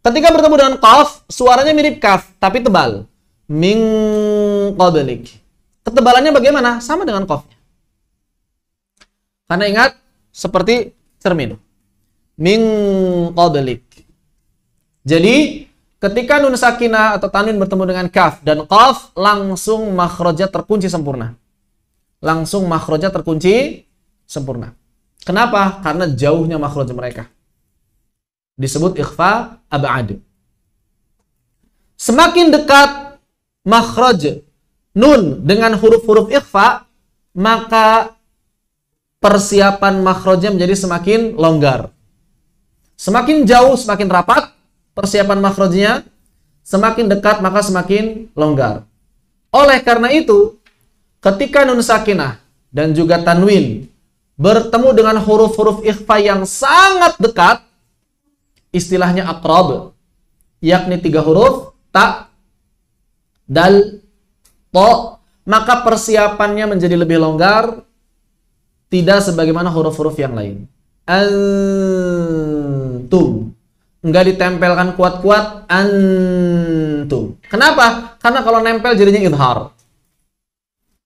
Ketika bertemu dengan qaf, suaranya mirip kaf, tapi tebal. Min qablik. Ketebalannya bagaimana? Sama dengan qafnya. Karena ingat, seperti cermin. Min qablik. Jadi, ketika nun sakinah atau tanwin bertemu dengan kaf dan qaf, langsung makhrajnya terkunci sempurna. Langsung makhrajnya terkunci sempurna. Kenapa? Karena jauhnya makhraj mereka. Disebut ikhfa ab'ad. Semakin dekat makhraj nun dengan huruf-huruf ikhfa, maka persiapan makhrajnya menjadi semakin longgar. Semakin jauh, semakin rapat persiapan makhrajnya, semakin dekat maka semakin longgar. Oleh karena itu, ketika nun sakinah dan juga tanwin bertemu dengan huruf-huruf ikhfa yang sangat dekat, istilahnya aqrab, yakni 3 huruf, ta, dal, to, maka persiapannya menjadi lebih longgar, tidak sebagaimana huruf-huruf yang lain. Antum. Enggak ditempelkan kuat-kuat, antum. Kenapa? Karena kalau nempel jadinya idhar.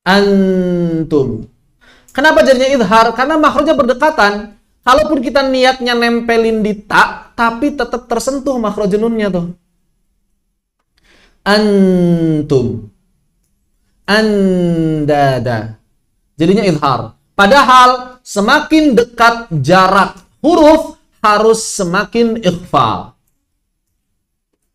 Antum. Kenapa jadinya idhar? Karena makhrajnya berdekatan. Kalaupun kita niatnya nempelin di ta, tapi tetap tersentuh makhraj nunnya tuh. Antum. Andada. Jadinya idhar. Padahal semakin dekat jarak huruf harus semakin ikhfa.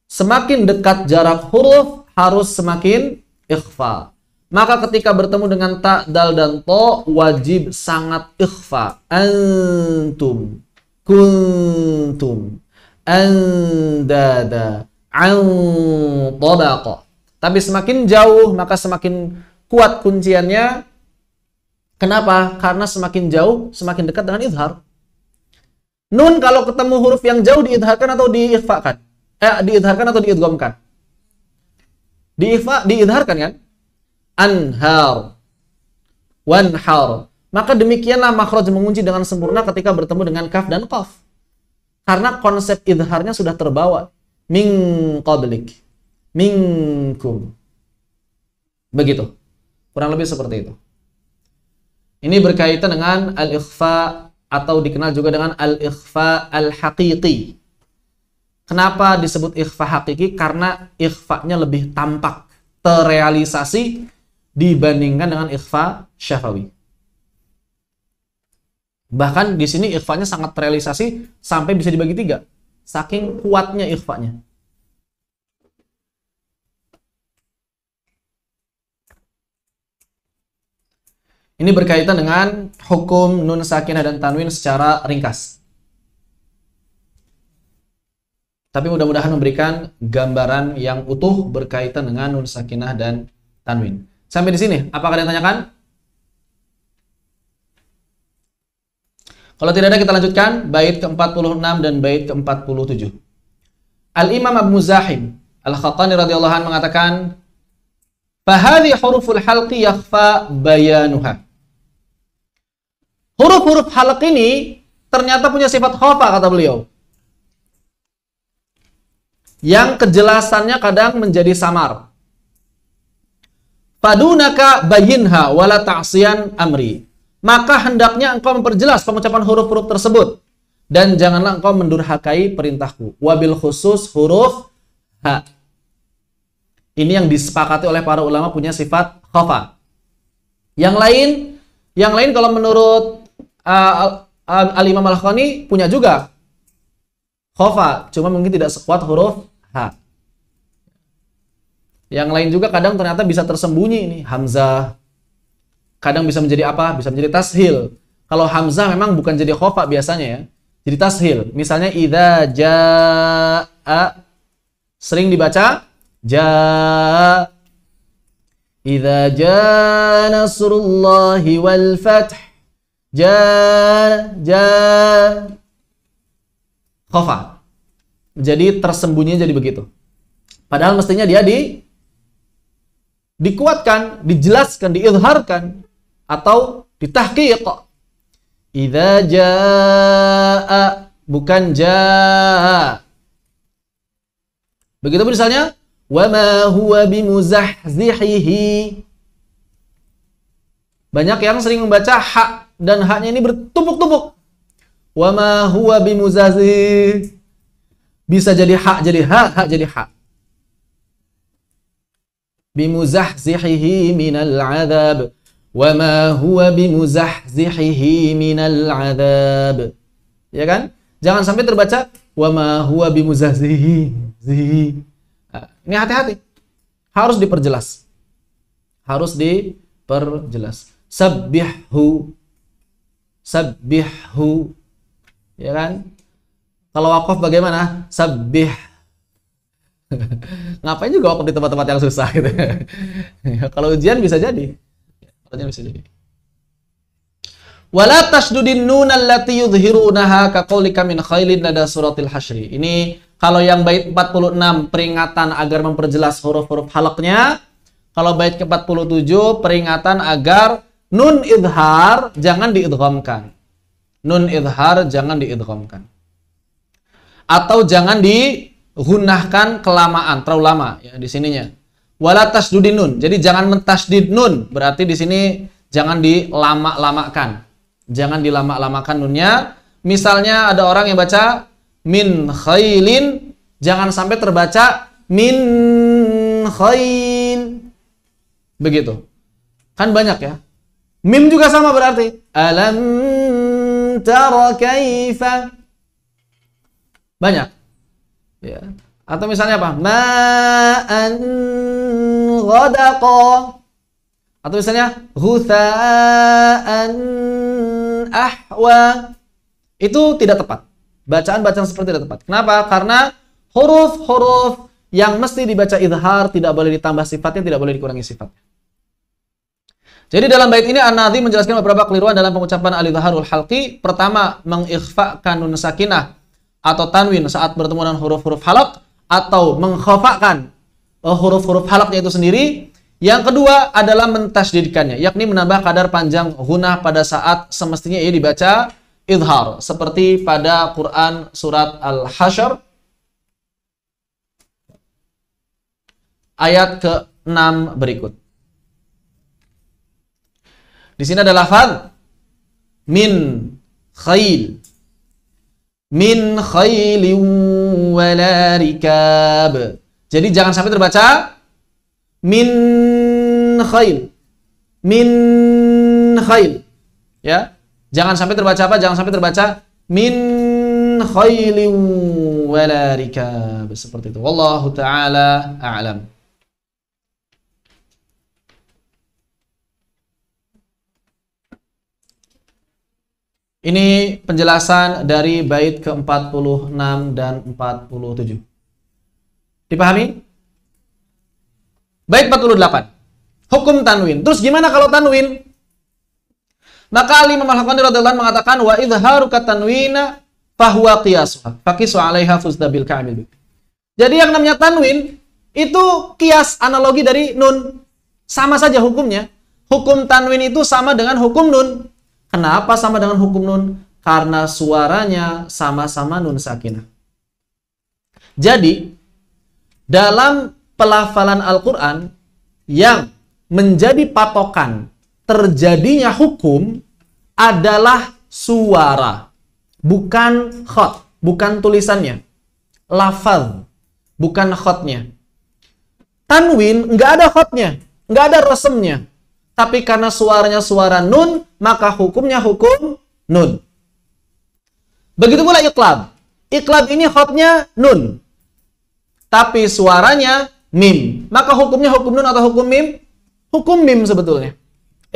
Semakin dekat jarak huruf harus semakin ikhfa. Maka ketika bertemu dengan ta, dal, dan to, wajib sangat ikhfa. Antum, kuntum, andada, antabaqa. Tapi semakin jauh, maka semakin kuat kunciannya. Kenapa? Karena semakin jauh, semakin dekat dengan idhar. Nun kalau ketemu huruf yang jauh diidharkan atau diikhfakan? Diidharkan atau diidghamkan? Diidharkan kan? Anhar, wanhar. Maka demikianlah makhraj mengunci dengan sempurna ketika bertemu dengan kaf dan qaf. Karena konsep idharnya sudah terbawa. Min qablik, minkum. Begitu. Kurang lebih seperti itu. Ini berkaitan dengan al-ikhfa atau dikenal juga dengan al-ikhfa al-haqiqi. Kenapa disebut ikhfa hakiki? Karena ikhfanya lebih tampak, terrealisasi dibandingkan dengan ikhfa syafawi. Bahkan di sini ikhfanya sangat terrealisasi sampai bisa dibagi 3. Saking kuatnya ikhfanya. Ini berkaitan dengan hukum nun sakinah dan tanwin secara ringkas. Tapi mudah-mudahan memberikan gambaran yang utuh berkaitan dengan nun sakinah dan tanwin. Sampai di sini, apakah ada yang tanyakan? Kalau tidak ada, kita lanjutkan bait ke-46 dan bait ke-47. Al-Imam Abu Muzahim Al-Khattani radhiyallahu anhu mengatakan, "Fahadhi huruful halqi yakhfa bayanuha." Huruf-huruf halq ini ternyata punya sifat khafa, kata beliau. Yang kejelasannya kadang menjadi samar. Fadunaka bayinha wala ta'siyan amri. Maka hendaknya engkau memperjelas pengucapan huruf-huruf tersebut. Dan janganlah engkau mendurhakai perintahku. Wabil khusus huruf ha. Ini yang disepakati oleh para ulama punya sifat khafa. Yang lain kalau menurut Al-Imam Al-Khani punya juga khafa, cuma mungkin tidak sekuat huruf ha. Yang lain juga kadang ternyata bisa tersembunyi ini hamzah. Kadang bisa menjadi apa? Bisa menjadi tashil. Kalau hamzah memang bukan jadi khafa biasanya ya. Jadi tashil. Misalnya idza jaa sering dibaca jaa. Idza jaa nasrullahi wal fath. Jaa khafa. Jadi tersembunyi jadi begitu. Padahal mestinya dia dikuatkan, dijelaskan, diizharkan atau ditahqiq. Idza jaa bukan jaa. Begitu pun misalnya wa ma huwa bimuzahzihihi. Banyak yang sering membaca ha dan ha-nya ini bertumpuk-tumpuk. Wa ma huwa bimuzahzih. Bisa jadi ha jadi ha jadi ha. Bimuzahzihihi minal adzab. Wa ma huwa bimuzahzihihi minal adzab. Ya kan? Jangan sampai terbaca wa ma huwa bimuzahzihi. Nah, ini hati-hati. Harus diperjelas. Harus diperjelas. Sabbihu. Sabbihu. Ya kan? Kalau wakaf bagaimana? Sabbih. Ngapain juga wakaf di tempat-tempat yang susah gitu. Kalau ujian bisa jadi. Wala tashdudin nun allati yudhirunaha kaqaulika min khailin nada suratil hasyri. Ini kalau yang bait 46 peringatan agar memperjelas huruf-huruf halaqnya. Kalau bait ke-47 peringatan agar nun idhar jangan diidghamkan. Nun idhar jangan diidghamkan. Atau jangan digunnahkan kelamaan, terlalu lama ya di sininya. Wala tasdudin nun. Jadi jangan mentasdid nun. Berarti di sini jangan dilama-lamakan. Jangan dilama-lamakan nunnya. Misalnya ada orang yang baca min khailin, jangan sampai terbaca min khail. Begitu. Kan banyak ya. Mim juga sama berarti. Alam tara kaifa. Banyak. Ya. Atau misalnya apa? Ma'an ghadaqa. Atau misalnya ghutha'an ahwa. Itu tidak tepat. Bacaan-bacaan seperti tidak tepat. Kenapa? Karena huruf-huruf yang mesti dibaca idhar tidak boleh ditambah sifatnya, tidak boleh dikurangi sifatnya. Jadi dalam bait ini An-Nadhim menjelaskan beberapa keliruan dalam pengucapan al-idharul halqi. Pertama, mengikhfakan nun sakinah atau tanwin saat bertemu dengan huruf-huruf halaq, atau mengkhafakan huruf-huruf halaqnya itu sendiri. Yang kedua adalah mentasydidkannya, yakni menambah kadar panjang gunnah pada saat semestinya ia dibaca idhar, seperti pada Quran surat Al-Hasyr ayat ke-6 berikut. Di sini ada lafaz min khail. Min khailin wala rikab. Jadi jangan sampai terbaca min khail. Min khail. Ya. Jangan sampai terbaca apa? Jangan sampai terbaca min khailin wala rikab. Seperti itu. Wallahu ta'ala a'lam. Ini penjelasan dari bait ke-46 dan 47. Dipahami? Bait 48. Hukum tanwin. Terus gimana kalau tanwin? Maka Imam Al-Haqqani radhiyallahu anhu mengatakan wa idharu katanwina fahuwa qiyasuha. Faqisu 'alaiha fuzdabil kamil. Jadi yang namanya tanwin itu qiyas, analogi dari nun. Sama saja hukumnya. Hukum tanwin itu sama dengan hukum nun. Kenapa sama dengan hukum nun? Karena suaranya sama-sama nun sakinah. Jadi, dalam pelafalan Al-Quran yang menjadi patokan terjadinya hukum adalah suara, bukan khat, bukan tulisannya. Lafaz. bukan khotnya. Tanwin nggak ada khotnya, nggak ada resemnya. Tapi karena suaranya suara nun, maka hukumnya hukum nun. Begitu pula iqlab. Iqlab ini khotnya nun, tapi suaranya mim. Maka hukumnya hukum nun atau hukum mim? Hukum mim sebetulnya.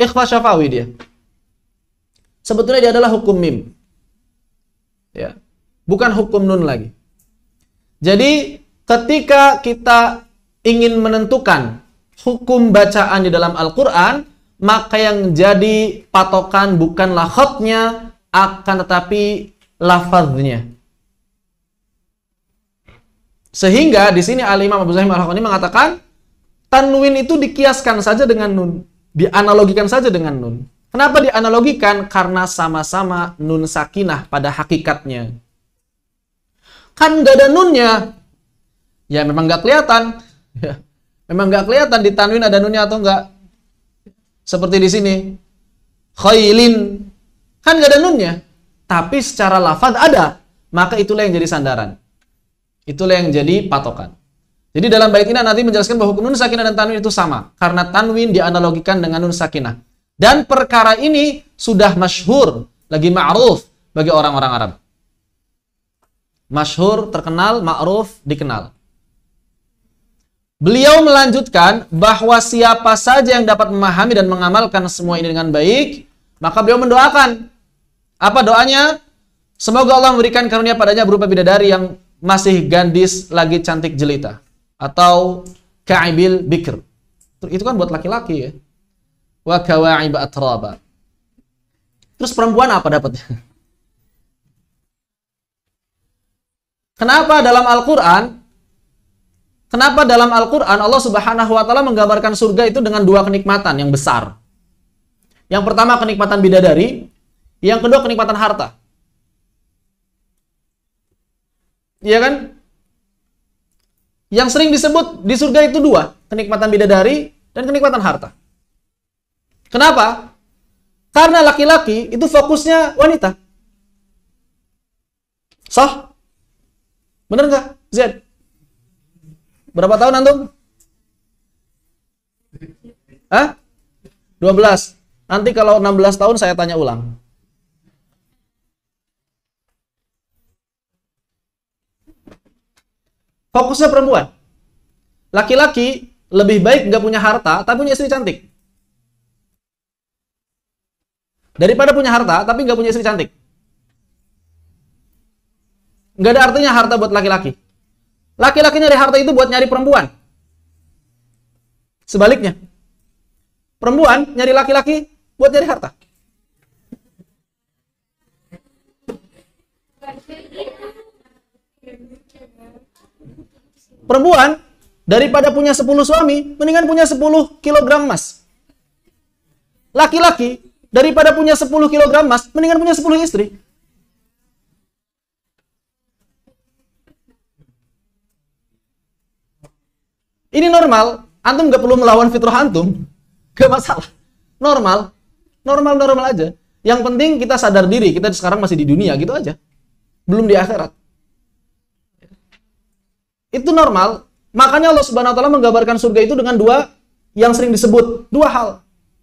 Ikhfa syafawi dia. Sebetulnya dia adalah hukum mim. Ya. Bukan hukum nun lagi. Jadi ketika kita ingin menentukan hukum bacaan di dalam Al-Quran, maka yang jadi patokan bukanlah khotnya, akan tetapi lafaznya. Sehingga di sini Al-Imam Abu Zahim Al-Haqqani mengatakan tanwin itu dikiaskan saja dengan nun, dianalogikan saja dengan nun. Kenapa dianalogikan? Karena sama-sama nun sakinah pada hakikatnya. Kan nggak ada nunnya, ya memang nggak kelihatan. Ya, memang nggak kelihatan di tanwin ada nunnya atau enggak. Seperti di sini, khailin, kan nggak ada nunnya, tapi secara lafaz ada. Maka itulah yang jadi sandaran. Itulah yang jadi patokan. Jadi dalam bait ini nanti menjelaskan bahwa hukum nun sakinah dan tanwin itu sama, karena tanwin dianalogikan dengan nun sakinah. Dan perkara ini sudah masyhur, lagi ma'ruf bagi orang-orang Arab. Masyhur, terkenal, ma'ruf, dikenal. Beliau melanjutkan bahwa siapa saja yang dapat memahami dan mengamalkan semua ini dengan baik, maka beliau mendoakan. Apa doanya? Semoga Allah memberikan karunia padanya berupa bidadari yang masih gadis lagi cantik jelita. Atau ka'ibil bikr. Itu kan buat laki-laki ya. Wa kawa'iba atraba. Terus perempuan apa dapatnya? Kenapa dalam Al-Quran Allah Subhanahu wa Ta'ala menggambarkan surga itu dengan dua kenikmatan yang besar? Yang pertama kenikmatan bidadari, yang kedua kenikmatan harta. Iya kan? Yang sering disebut di surga itu dua, kenikmatan bidadari dan kenikmatan harta. Kenapa? Karena laki-laki itu fokusnya wanita. Sah? Bener nggak, Zed? Berapa tahun antum? Hah? 12. Nanti kalau 16 tahun saya tanya ulang. Fokusnya perempuan. Laki-laki lebih baik nggak punya harta, tapi punya istri cantik. Daripada punya harta, tapi nggak punya istri cantik. Nggak ada artinya harta buat laki-laki. Laki-laki nyari harta itu buat nyari perempuan. Sebaliknya, perempuan nyari laki-laki buat nyari harta. Perempuan daripada punya 10 suami, mendingan punya 10 kilogram emas. Laki-laki daripada punya 10 kilogram emas, mendingan punya 10 istri. Ini normal, antum nggak perlu melawan fitrah antum, gak masalah. Normal aja. Yang penting kita sadar diri, kita sekarang masih di dunia gitu aja, belum di akhirat. Itu normal. Makanya Allah Subhanahu Wa Taala menggambarkan surga itu dengan dua yang sering disebut, dua hal.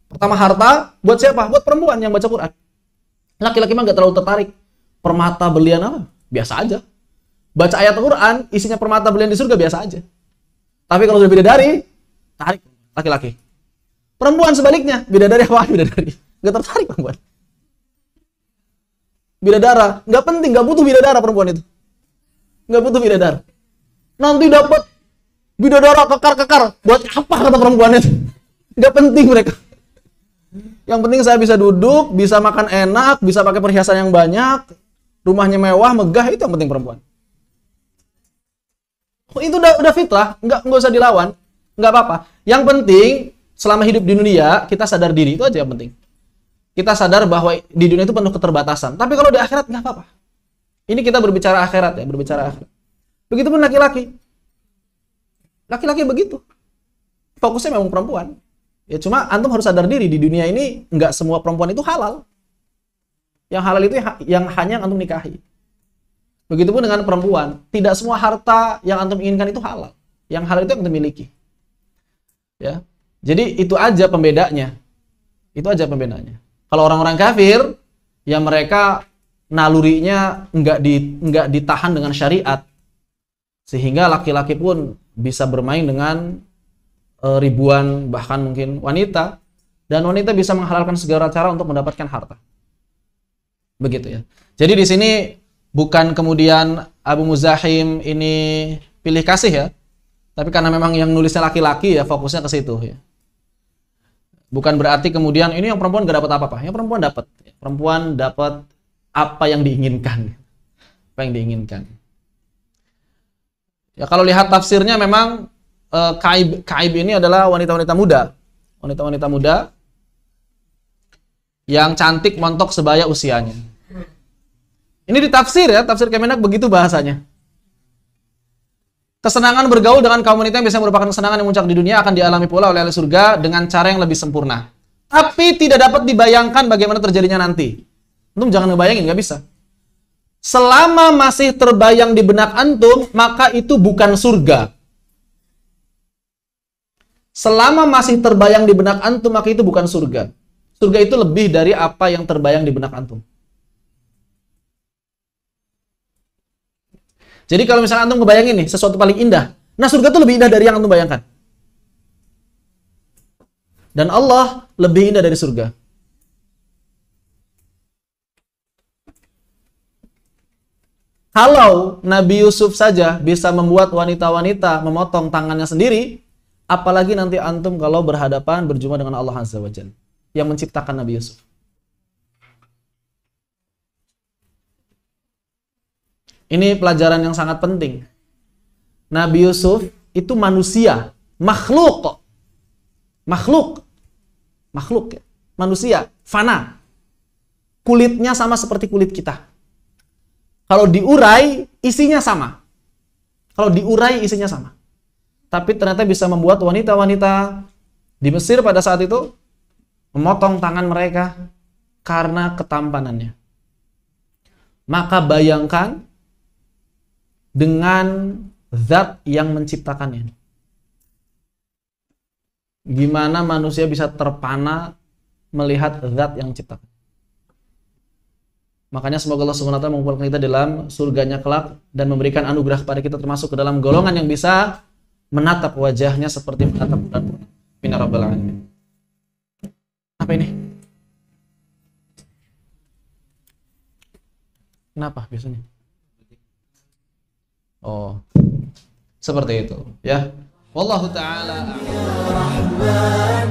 Pertama harta, buat siapa? Buat perempuan yang baca Quran. Laki-laki mah nggak terlalu tertarik. Permata berlian apa? Biasa aja. Baca ayat Quran, isinya permata berlian di surga biasa aja. Tapi kalau sudah bidadari, tarik laki-laki. Perempuan sebaliknya, bidadari apa? Bidadari. Nggak tertarik perempuan. Bidadara, nggak penting, nggak butuh bidadara perempuan itu. Nggak butuh bidadara. Nanti dapat bidadara kekar-kekar. Buat apa kata perempuan itu? Nggak penting mereka. Yang penting saya bisa duduk, bisa makan enak, bisa pakai perhiasan yang banyak, rumahnya mewah, megah, itu yang penting perempuan. Itu udah fitrah, nggak usah dilawan, nggak apa-apa. Yang penting selama hidup di dunia kita sadar diri, itu aja yang penting. Kita sadar bahwa di dunia itu penuh keterbatasan. Tapi kalau di akhirat nggak apa-apa. Ini kita berbicara akhirat ya, berbicara akhirat. Begitupun laki-laki. Laki-laki begitu. Fokusnya memang perempuan. Ya cuma antum harus sadar diri di dunia ini nggak semua perempuan itu halal. Yang halal itu yang hanya antum nikahi. Begitupun dengan perempuan. Tidak semua harta yang antum inginkan itu halal. Yang halal itu yang antum miliki. Ya. Jadi itu aja pembedanya. Itu aja pembedanya. Kalau orang-orang kafir, ya mereka nalurinya nggak ditahan dengan syariat. Sehingga laki-laki pun bisa bermain dengan ribuan bahkan mungkin wanita. Dan wanita bisa menghalalkan segala cara untuk mendapatkan harta. Begitu ya. Jadi di sini bukan kemudian Abu Muzahim ini pilih kasih ya. Tapi karena memang yang nulisnya laki-laki ya fokusnya ke situ ya. Bukan berarti kemudian ini yang perempuan gak dapat apa-apa. Yang perempuan dapat. Perempuan dapat apa yang diinginkan. Apa yang diinginkan. Ya kalau lihat tafsirnya memang Kaib ini adalah wanita-wanita muda. Wanita-wanita muda yang cantik montok sebaya usianya. Ini ditafsir ya, tafsir Kemenak begitu bahasanya. Kesenangan bergaul dengan kaum wanita yang bisa merupakan kesenangan yang muncak di dunia akan dialami pula oleh ahli surga dengan cara yang lebih sempurna. Tapi tidak dapat dibayangkan bagaimana terjadinya nanti. Antum jangan ngebayangin, nggak bisa. Selama masih terbayang di benak antum, maka itu bukan surga. Selama masih terbayang di benak antum, maka itu bukan surga. Surga itu lebih dari apa yang terbayang di benak antum. Jadi kalau misalnya antum ngebayangin nih, sesuatu paling indah. Nah surga itu lebih indah dari yang antum bayangkan. Dan Allah lebih indah dari surga. Kalau Nabi Yusuf saja bisa membuat wanita-wanita memotong tangannya sendiri, apalagi nanti antum kalau berhadapan berjumpa dengan Allah Azza wa Jalla yang menciptakan Nabi Yusuf. Ini pelajaran yang sangat penting. Nabi Yusuf itu manusia, makhluk. Makhluk, manusia, fana. Kulitnya sama seperti kulit kita. Kalau diurai, isinya sama. Tapi ternyata bisa membuat wanita-wanita di Mesir pada saat itu memotong tangan mereka karena ketampanannya. Maka bayangkan dengan zat yang menciptakannya. Gimana manusia bisa terpana melihat zat yang menciptakan. Makanya semoga Allah Subhanahu wa taala mengumpulkan kita dalam surganya kelak dan memberikan anugerah kepada kita termasuk ke dalam golongan yang bisa menatap wajahnya seperti menatap bulan. Amin ya rabbal alamin. Apa ini? Kenapa biasanya? Oh, seperti itu ya. Wallahu ta'ala a'lam.